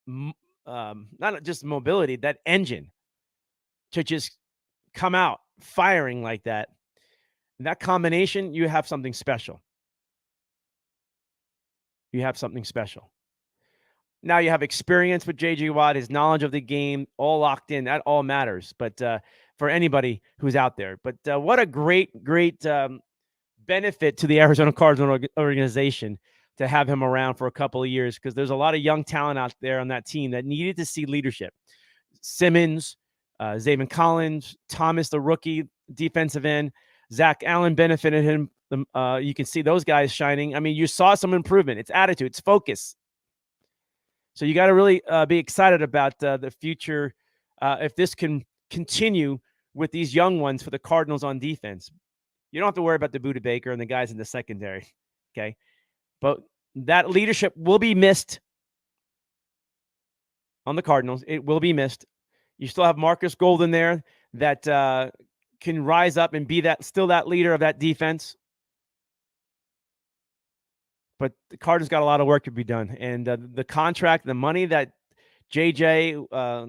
not just mobility, that engine to just come out firing like that, that combination, you have something special. You have something special. Now you have experience with J.J. Watt, his knowledge of the game, all locked in. That all matters. But for anybody who's out there. But what a great benefit to the Arizona Cardinals organization to have him around for a couple of years, because there's a lot of young talent out there on that team that needed to see leadership. Simmons, Zaven Collins, Thomas, the rookie defensive end, Zach Allen benefited him. You can see those guys shining. I mean, you saw some improvement. It's attitude, it's focus. So you got to really be excited about the future if this can continue with these young ones for the Cardinals on defense. You don't have to worry about the Budda Baker and the guys in the secondary, okay? But that leadership will be missed on the Cardinals. It will be missed. You still have Marcus Golden there that can rise up and be that leader of that defense. But the Cardinals got a lot of work to be done. And the contract, the money that JJ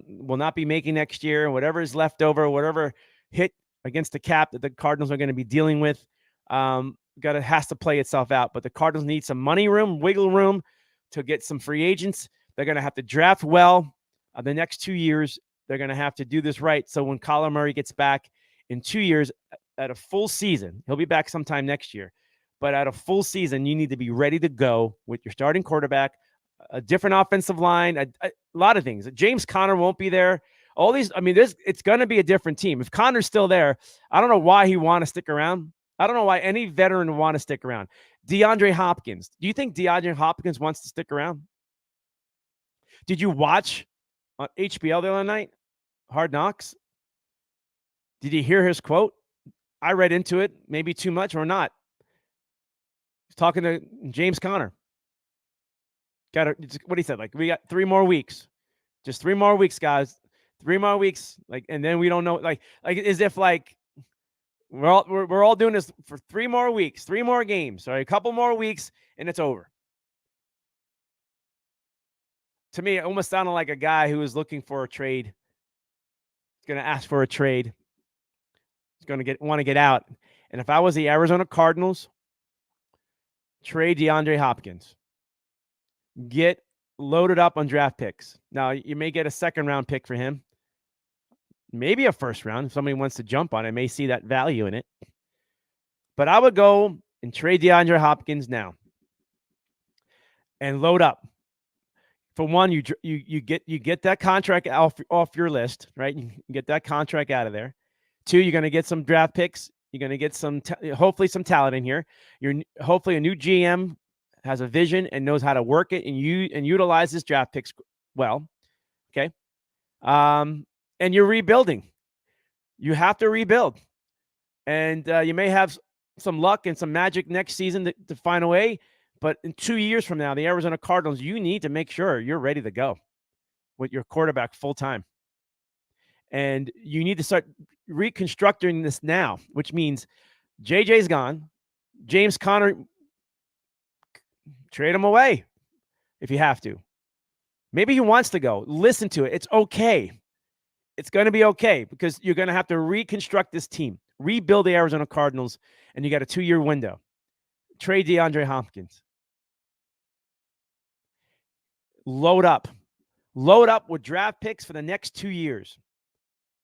will not be making next year, whatever is left over, whatever hit against the cap that the Cardinals are going to be dealing with, has to play itself out. But the Cardinals need some money room, wiggle room to get some free agents. They're going to have to draft well the next 2 years. They're going to have to do this right. So when Kyler Murray gets back in 2 years at a full season, he'll be back sometime next year. But at a full season, you need to be ready to go with your starting quarterback, a different offensive line, a lot of things. James Conner won't be there, All these, I mean, it's going to be a different team. If Connor's still there, I don't know why he want to stick around. I don't know why any veteran would want to stick around. DeAndre Hopkins. Do you think DeAndre Hopkins wants to stick around? Did you watch on HBO the other night, Hard Knocks? Did you hear his quote? I read into it, maybe too much or not. He's talking to James Conner. What he said, like, we got 3 more weeks. Just 3 more weeks, guys. 3 more weeks. Like, and then we don't know, like as if like we're all doing this for 3 more weeks, 3 more games, sorry, a couple more weeks, and it's over. To me, it almost sounded like a guy who was looking for a trade. He's going to ask for a trade. He's going to want to get out. And if I was the Arizona Cardinals, trade DeAndre Hopkins. Get loaded up on draft picks. Now, you may get a 2nd-round pick for him. Maybe a 1st round. If somebody wants to jump on it, may see that value in it. But I would go and trade DeAndre Hopkins now and load up. For one, you get that contract off your list, right? You get that contract out of there. 2, you're going to get some draft picks. You're going to get hopefully some talent in here. Hopefully a new GM has a vision and knows how to work it and utilize his draft picks well. Okay. And you're rebuilding. You have to rebuild. And you may have some luck and some magic next season to find a way. But in 2 years from now, the Arizona Cardinals, you need to make sure you're ready to go with your quarterback full time. And you need to start reconstructing this now, which means JJ's gone. James Conner, trade him away if you have to. Maybe he wants to go. Listen to it. It's okay. It's going to be okay because you're going to have to reconstruct this team, rebuild the Arizona Cardinals, and you got a 2-year window. Trade DeAndre Hopkins. Load up. Load up with draft picks for the next 2 years.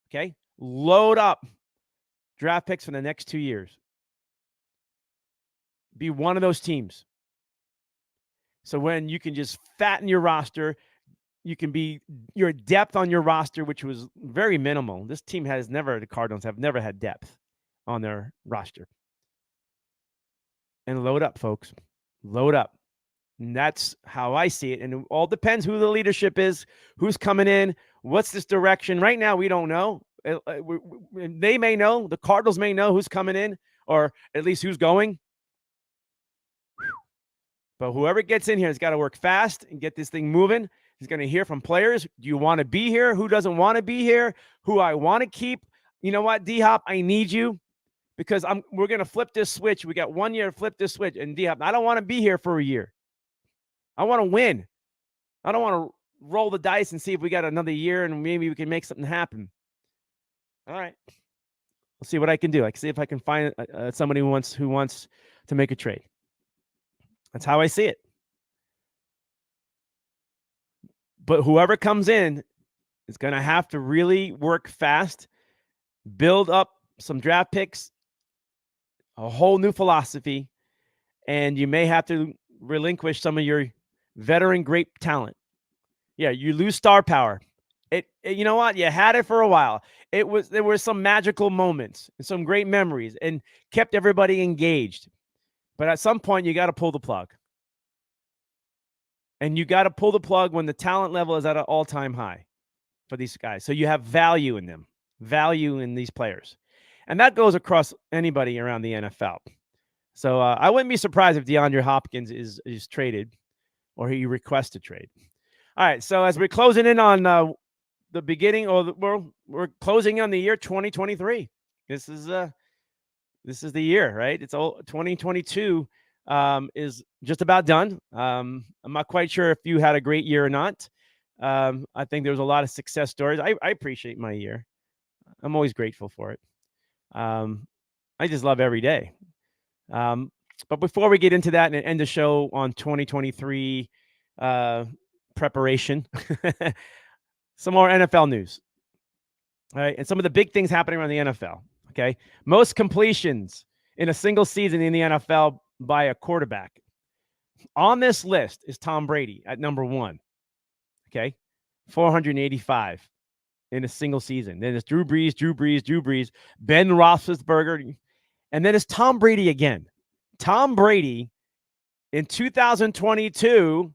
Okay? Load up draft picks for the next 2 years. Be one of those teams. So when you can just fatten your roster, you can be your depth on your roster, which was very minimal. This team the Cardinals have never had depth on their roster. And load up, folks. Load up. And that's how I see it. And it all depends who the leadership is, who's coming in, what's this direction. Right now, we don't know. They may know. The Cardinals may know who's coming in, or at least who's going. But whoever gets in here has got to work fast and get this thing moving. He's going to hear from players. Do you want to be here? Who doesn't want to be here? Who I want to keep? You know what, D-Hop, I need you because we're going to flip this switch. We got 1 year to flip this switch. And D-Hop, I don't want to be here for a year. I want to win. I don't want to roll the dice and see if we got another year and maybe we can make something happen. All right. We'll see what I can do. I can see if I can find somebody who wants to make a trade. That's how I see it. But whoever comes in is going to have to really work fast, build up some draft picks, a whole new philosophy, and you may have to relinquish some of your veteran great talent. Yeah, you lose star power. You know what? You had it for a while. There were some magical moments and some great memories and kept everybody engaged. But at some point, you got to pull the plug. And you got to pull the plug when the talent level is at an all-time high for these guys. So you have value in them, value in these players. And that goes across anybody around the NFL. So I wouldn't be surprised if DeAndre Hopkins is traded or he requests a trade. All right, so as we're closing in on the beginning, we're closing on the year 2023. This is the year, right? It's all 2022 is just about done. I'm not quite sure if you had a great year or not. I think there was a lot of success stories. I appreciate my year. I'm always grateful for it. I just love every day. But before we get into that and end the show on 2023 preparation, some more NFL news. All right, and some of the big things happening around the NFL. Okay, most completions in a single season in the NFL by a quarterback. On this list is Tom Brady at number 1. Okay, 485. in a single season. Then it's Drew Brees, Ben Roethlisberger, and then it's Tom Brady again. Tom Brady in 2022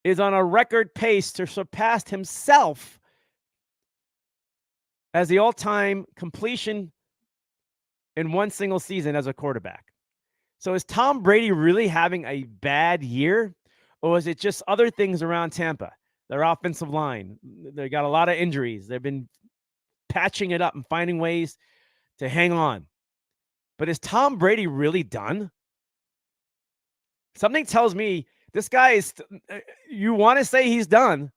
is on a record pace to surpass himself as the all-time completion in one single season as a quarterback. So is Tom Brady really having a bad year, or is it just other things around Tampa? Their offensive line, they got a lot of injuries. They've been patching it up and finding ways to hang on. But is Tom Brady really done? Something tells me this guy is, you want to say he's done,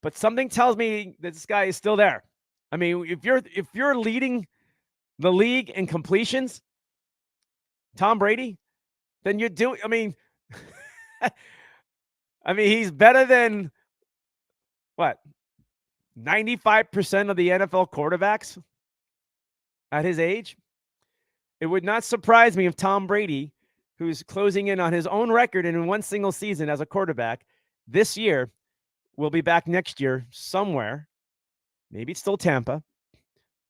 but something tells me that this guy is still there. I mean, if you're leading the league in completions, Tom Brady, then you're doing, I mean, he's better than what? 95% of the NFL quarterbacks at his age. It would not surprise me if Tom Brady, who's closing in on his own record in one single season as a quarterback this year, will be back next year somewhere. Maybe it's still Tampa,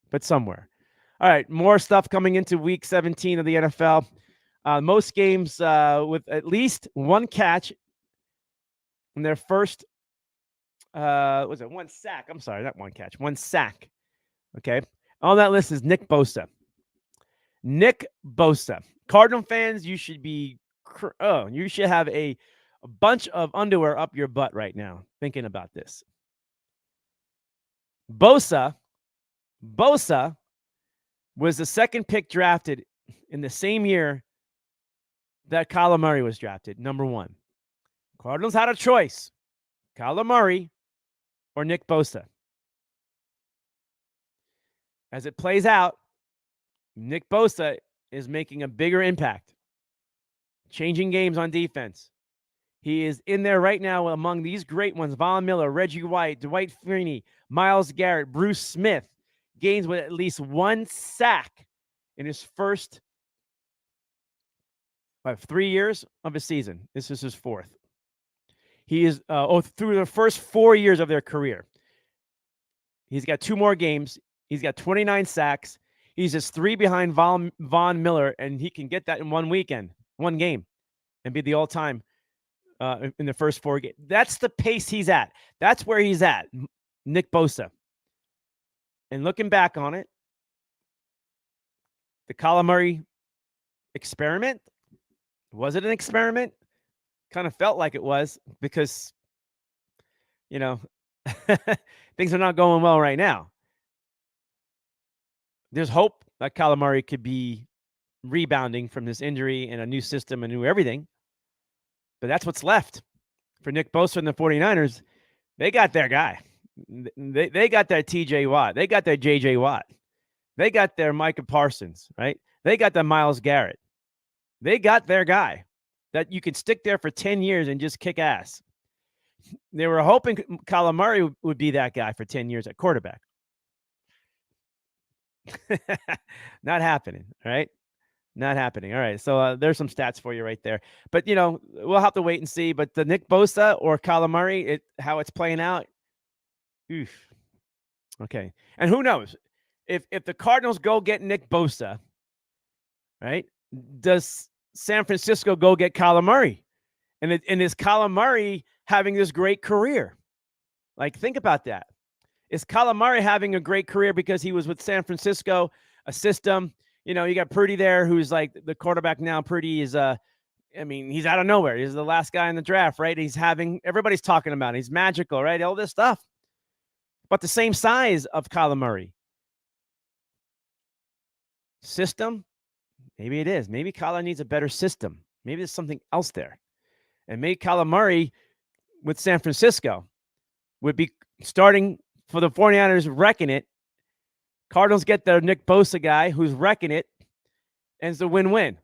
but somewhere. All right, more stuff coming into Week 17 of the NFL. Most games with at least one catch in their first, one sack? I'm sorry, not one catch, one sack. Okay, on that list is Nick Bosa. Nick Bosa. Cardinal fans, you should be, you should have a bunch of underwear up your butt right now thinking about this. Bosa was the second pick drafted in the same year that Kyler Murray was drafted, number 1. Cardinals had a choice, Kyler Murray or Nick Bosa. As it plays out, Nick Bosa is making a bigger impact, changing games on defense. He is in there right now among these great ones: Von Miller, Reggie White, Dwight Freeney, Myles Garrett, Bruce Smith. Games with at least one sack in his first 3 years of his season. This is his 4th. He is through the first 4 years of their career. He's got 2 more games. He's got 29 sacks. He's just 3 behind Von Miller, and he can get that in one game, and be the all-time in the first 4 games. That's the pace he's at. That's where he's at, Nick Bosa. And looking back on it, the Kyler Murray experiment, was it an experiment? Kind of felt like it was, because, things are not going well right now. There's hope that Kyler Murray could be rebounding from this injury and a new system and new everything. But that's what's left for Nick Bosa and the 49ers. They got their guy. They got their TJ Watt. They got their JJ Watt. They got their Micah Parsons, right? They got their Myles Garrett. They got their guy that you can stick there for 10 years and just kick ass. They were hoping Kyler Murray would be that guy for 10 years at quarterback. Not happening, right? Not happening. All right, so there's some stats for you right there. But, we'll have to wait and see. But the Nick Bosa or Kyler Murray, how it's playing out, oof. Okay. And who knows? If the Cardinals go get Nick Bosa, right, does San Francisco go get Kyler Murray? And is Kyler Murray having this great career? Like, think about that. Is Kyler Murray having a great career because he was with San Francisco, a system? You got Purdy there, who's like the quarterback now. Purdy is, he's out of nowhere. He's the last guy in the draft, right? Everybody's talking about it. He's magical, right? All this stuff. But the same size of Kyler Murray. System? Maybe it is. Maybe Kyler needs a better system. Maybe there's something else there. And maybe Kyler Murray with San Francisco would be starting for the 49ers, wrecking it. Cardinals get their Nick Bosa guy who's wrecking it, and it's a win-win.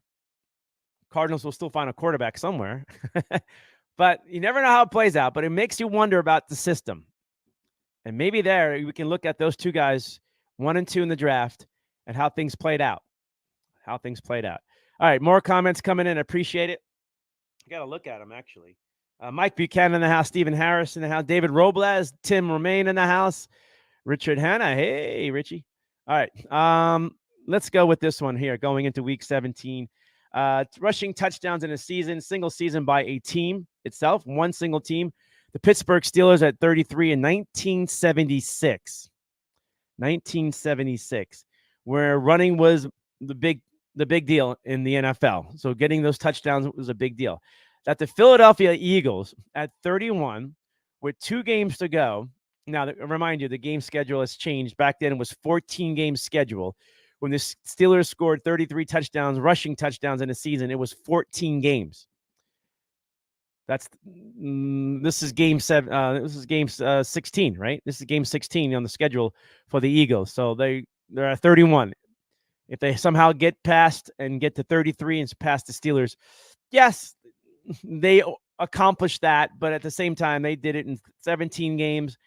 Cardinals will still find a quarterback somewhere. But you never know how it plays out, but it makes you wonder about the system. And maybe there we can look at those 2 guys, 1 and 2 in the draft, and how things played out. All right, more comments coming in. I appreciate it. I got to look at them, actually. Mike Buchanan in the house, Stephen Harris in the house, David Robles, Tim Romaine in the house. Richard Hanna. Hey, Richie. All right. Let's go with this one here going into week 17. Rushing touchdowns in a season, single season by a team itself, one single team. The Pittsburgh Steelers at 33 in 1976. 1976, where running was the big deal in the NFL. So getting those touchdowns was a big deal. That the Philadelphia Eagles at 31 with 2 games to go. Now, remind you, the game schedule has changed. Back then, it was 14 games schedule. When the Steelers scored 33 touchdowns, rushing touchdowns in a season, it was 14 games. This is game 7. This is game 16, right? This is game 16 on the schedule for the Eagles. So they're at 31. If they somehow get past and get to 33 and past the Steelers, yes, they accomplished that. But at the same time, they did it in 17 games.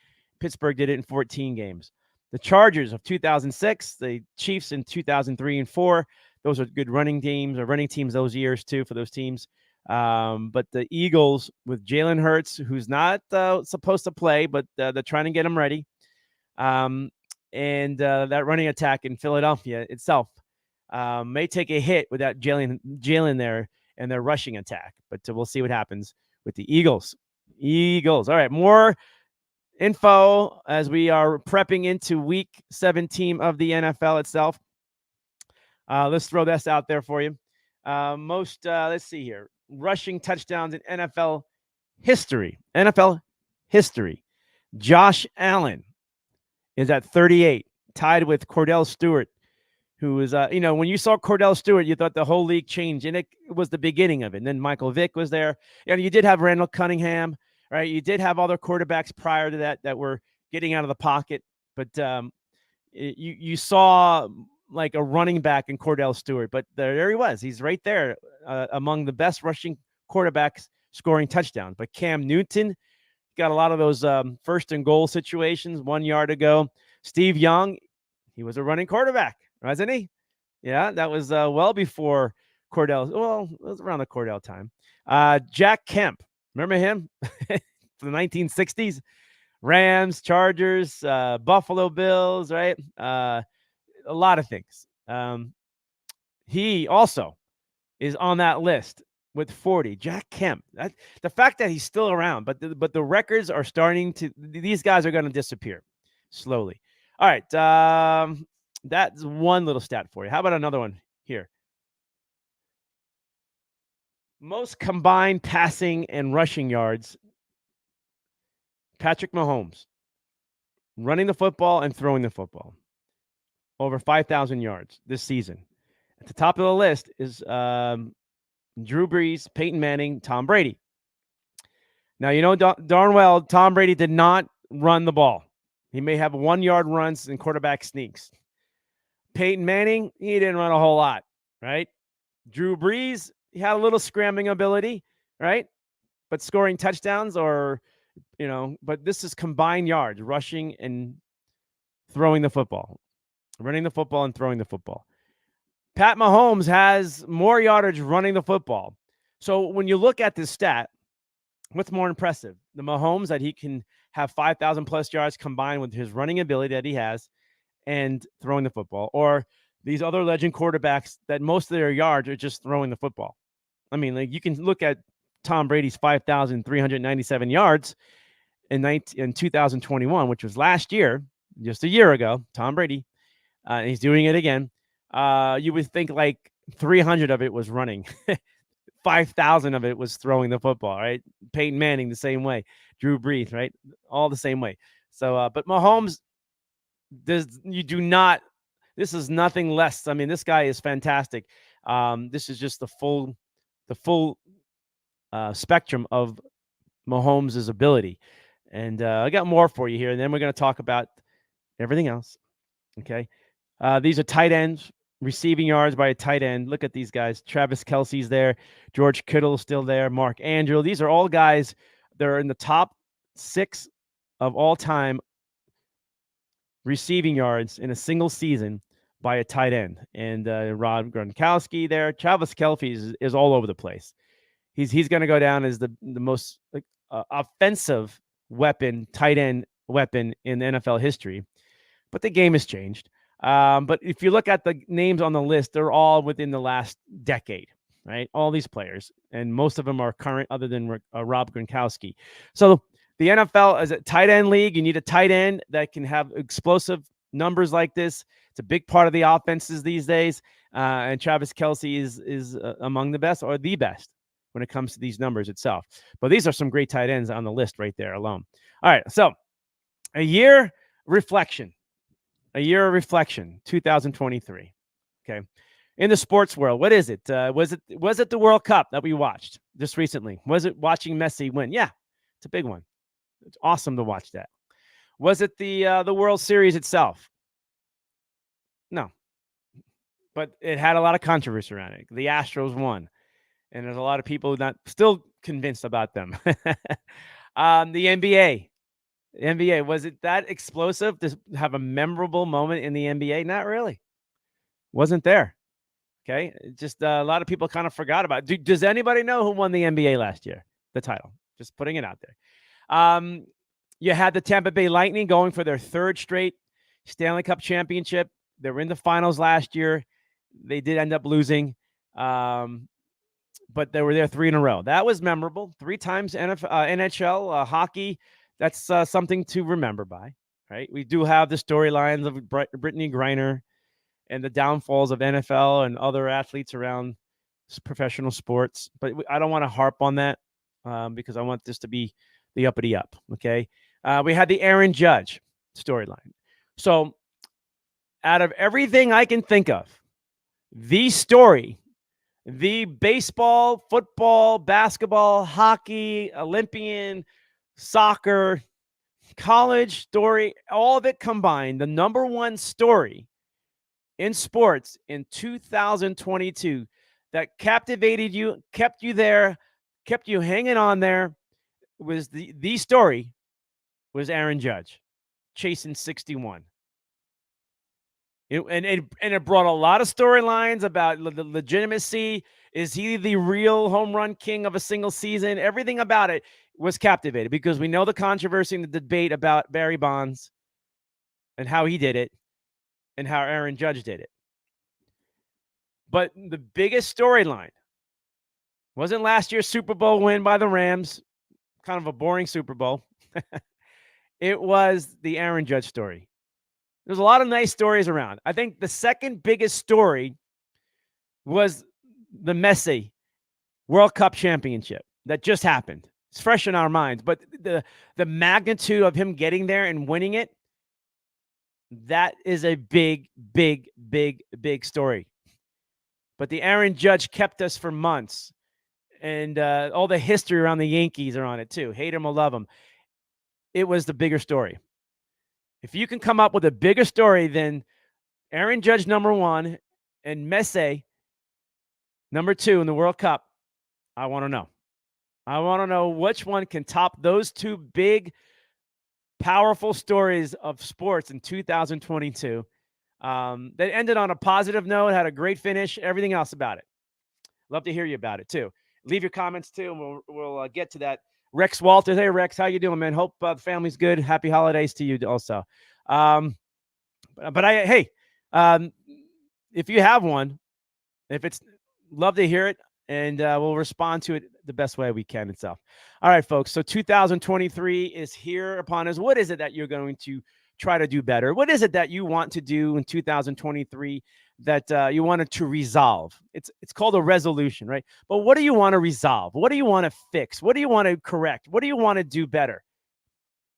Pittsburgh did it in 14 games. The Chargers of 2006, the Chiefs in 2003 and 4. Those are good running teams those years too for those teams. But the Eagles with Jalen Hurts, who's not supposed to play, but they're trying to get him ready. And that running attack in Philadelphia itself may take a hit without Jalen there and their rushing attack. But we'll see what happens with the Eagles. All right, more info as we are prepping into week 17 of the NFL itself. Let's throw this out there for you. Let's see here. Rushing touchdowns in NFL history. Josh Allen is at 38, tied with Cordell Stewart, who was, when you saw Cordell Stewart, you thought the whole league changed, and it was the beginning of it. And then Michael Vick was there. And you did have Randall Cunningham, right? You did have other quarterbacks prior to that were getting out of the pocket. But you saw like a running back in Cordell Stewart, but there he was. He's right there among the best rushing quarterbacks scoring touchdowns. But Cam Newton got a lot of those first and goal situations 1 yard to go. Steve Young, he was a running quarterback, wasn't he? Yeah, that was well before Cordell. Well, it was around the Cordell time. Jack Kemp, remember him from the 1960s? Rams, Chargers, Buffalo Bills, right? A lot of things. He also is on that list with 40. Jack Kemp. The fact that he's still around, but the records are starting to. These guys are going to disappear slowly. All right, that's one little stat for you. How about another one here? Most combined passing and rushing yards. Patrick Mahomes, running the football and throwing the football. Over 5,000 yards this season. At the top of the list is Drew Brees, Peyton Manning, Tom Brady. Now, you know darn well Tom Brady did not run the ball. He may have 1 yard runs and quarterback sneaks. Peyton Manning, he didn't run a whole lot, right? Drew Brees, he had a little scrambling ability, right? But scoring touchdowns but this is combined yards, rushing and throwing the football. Running the football and throwing the football. Pat Mahomes has more yardage running the football. So when you look at this stat, what's more impressive? The Mahomes that he can have 5,000 plus yards combined with his running ability that he has and throwing the football, or these other legend quarterbacks that most of their yards are just throwing the football. I mean, like you can look at Tom Brady's 5,397 yards in 2021, which was last year, just a year ago. Tom Brady. He's doing it again. You would think like 300 of it was running. 5,000 of it was throwing the football, right? Peyton Manning the same way. Drew Brees, right? All the same way. So, but Mahomes, this is nothing less. I mean, this guy is fantastic. This is just the full spectrum of Mahomes' ability. And I got more for you here, and then we're going to talk about everything else. Okay. These are tight ends, receiving yards by a tight end. Look at these guys. Travis Kelce's there. George Kittle's still there. Mark Andrew. These are all guys that are in the top 6 of all time receiving yards in a single season by a tight end. And Rob Gronkowski there. Travis Kelce is all over the place. He's going to go down as the most offensive weapon, tight end weapon in NFL history. but the game has changed. But if you look at the names on the list, they're all within the last decade, right? All these players, and most of them are current, other than Rob Gronkowski. So the NFL is a tight end league. You need a tight end that can have explosive numbers like this. It's a big part of the offenses these days, and Travis Kelce is among the best or the best when it comes to these numbers itself. But these are some great tight ends on the list right there alone. All right, so a year reflection. A year of reflection, 2023. Okay. In the sports world, what is it? Was it the World Cup that we watched just recently? Was it watching Messi win? Yeah, it's a big one. It's awesome to watch that. Was it the World Series itself? No, but it had a lot of controversy around it. The Astros won, and there's a lot of people not still convinced about them. The NBA. The NBA, was it that explosive to have a memorable moment in the NBA? Not really. Wasn't there. Okay. Just a lot of people kind of forgot about it. Does anybody know who won the NBA last year? The title. Just putting it out there. You had the Tampa Bay Lightning going for their third straight Stanley Cup championship. They were in the finals last year. They did end up losing, but they were there 3 in a row. That was memorable. 3 times NHL hockey. That's something to remember by, right? We do have the storylines of Brittany Griner and the downfalls of NFL and other athletes around professional sports, but I don't want to harp on that because I want this to be the uppity up, okay? We had the Aaron Judge storyline. So out of everything I can think of, the story, the baseball, football, basketball, hockey, Olympian, soccer, college story, all of it combined, the number one story in sports in 2022 that captivated you, kept you there, kept you hanging on there, was the story was Aaron Judge chasing 61. And it brought a lot of storylines about the legitimacy. Is he the real home run king of a single season? Everything about it was captivated because we know the controversy and the debate about Barry Bonds and how he did it and how Aaron Judge did it. But the biggest storyline wasn't last year's Super Bowl win by the Rams, kind of a boring Super Bowl. It was the Aaron Judge story. There's a lot of nice stories around. I think the second biggest story was the Messi World Cup championship that just happened. It's fresh in our minds, but the magnitude of him getting there and winning it, that is a big, big, big, big story. But the Aaron Judge kept us for months, and all the history around the Yankees are on it too. Hate him or love him. It was the bigger story. If you can come up with a bigger story than Aaron Judge number 1 and Messi number 2 in the World Cup, I want to know. I want to know which one can top those 2 big, powerful stories of sports in 2022. That ended on a positive note, had a great finish, everything else about it. Love to hear you about it too. Leave your comments too, and we'll get to that. Rex Walters, hey Rex, how you doing, man? Hope the family's good. Happy holidays to you also. But if you have one, if it's, love to hear it, and we'll respond to it the best way we can itself. All right, folks. So 2023 is here upon us. What is it that you're going to try to do better? What is it that you want to do in 2023 that you wanted to resolve? It's called a resolution, right? But what do you want to resolve? What do you want to fix? What do you want to correct? What do you want to do better?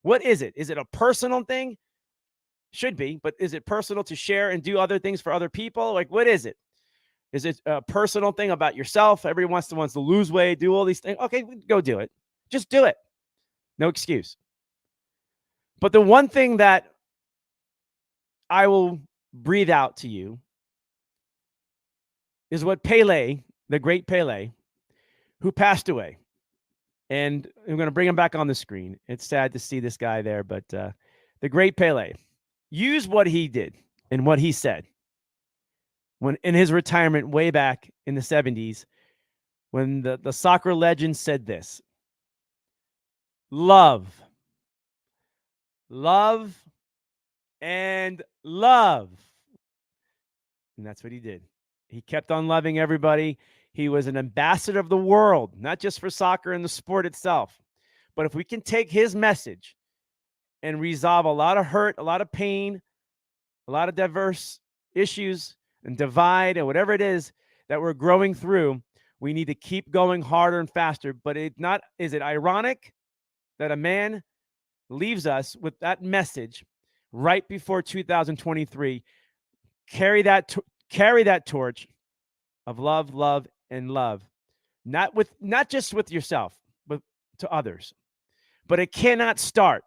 What is it? Is it a personal thing? Should be, but is it personal to share and do other things for other people? Like, what is it? Is it a personal thing about yourself? Everyone wants to lose weight, do all these things. Okay, go do it. Just do it. No excuse. But the one thing that I will breathe out to you is what Pele, the great Pele, who passed away. And I'm going to bring him back on the screen. It's sad to see this guy there, but the great Pele used what he did and what he said when in his retirement way back in the 70s, when the soccer legend said this: love and love. And that's what he did. He kept on loving everybody. He was an ambassador of the world, not just for soccer and the sport itself. But if we can take his message and resolve a lot of hurt, a lot of pain, a lot of diverse issues and divide and whatever it is that we're growing through, we need to keep going harder and faster. But is it ironic that a man leaves us with that message right before 2023? Carry that torch of love, love, and love. Not just with yourself, but to others. But it cannot start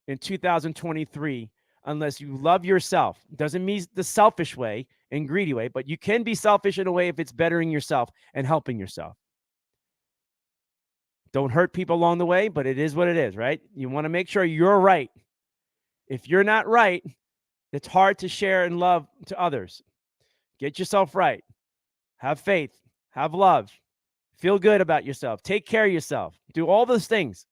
in 2023 unless you love yourself. Doesn't mean the selfish way and greedy way, but you can be selfish in a way if it's bettering yourself and helping yourself. Don't hurt people along the way, but it is what it is, right? You want to make sure you're right. If you're not right, it's hard to share and love to others. Get yourself right. Have faith. Have love. Feel good about yourself. Take care of yourself. Do all those things.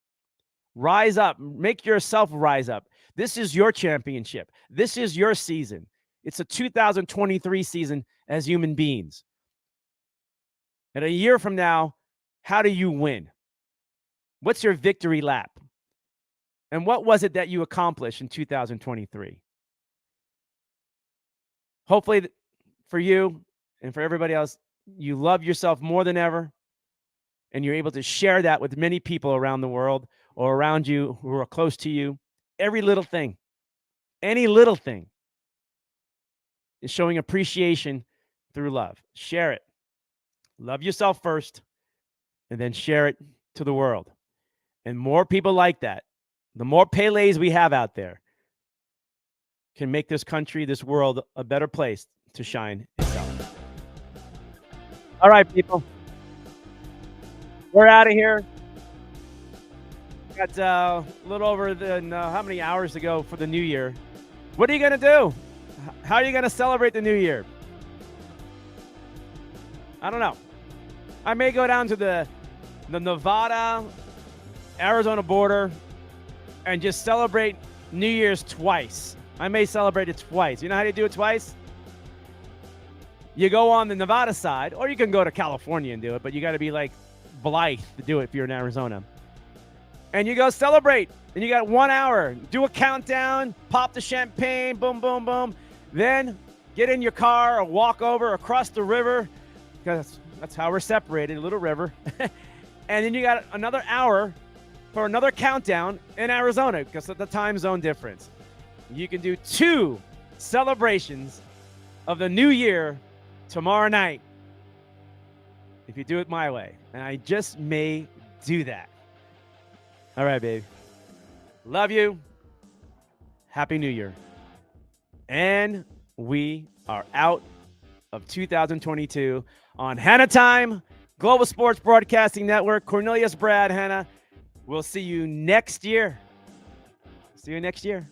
Rise up. Make yourself rise up. This is your championship. This is your season. It's a 2023 season as human beings. And a year from now, how do you win? What's your victory lap? And what was it that you accomplished in 2023? Hopefully for you and for everybody else, you love yourself more than ever, and you're able to share that with many people around the world or around you who are close to you. Every little thing, any little thing is showing appreciation through love. Share it. Love yourself first, and then share it to the world. And more people like that, the more Pelés we have out there, can make this country, this world, a better place to shine itself. All right, people. We're out of here. Got a little over how many hours to go for the new year. What are you going to do? How are you going to celebrate the new year? I don't know. I may go down to the Nevada-Arizona border and just celebrate New Year's twice. I may celebrate it twice. You know how you do it twice? You go on the Nevada side, or you can go to California and do it, but you got to be like Blythe to do it if you're in Arizona. And you go celebrate, and you got 1 hour. Do a countdown, pop the champagne, boom, boom, boom. Then get in your car or walk over across the river, because that's how we're separated, a little river. And then you got another hour for another countdown in Arizona because of the time zone difference. You can do 2 celebrations of the new year tomorrow night if you do it my way. And I just may do that. All right, babe. Love you. Happy New Year. And we are out of 2022 on Hanna Time, Global Sports Broadcasting Network. Cornelius, Brad, Hanna. We'll see you next year. See you next year.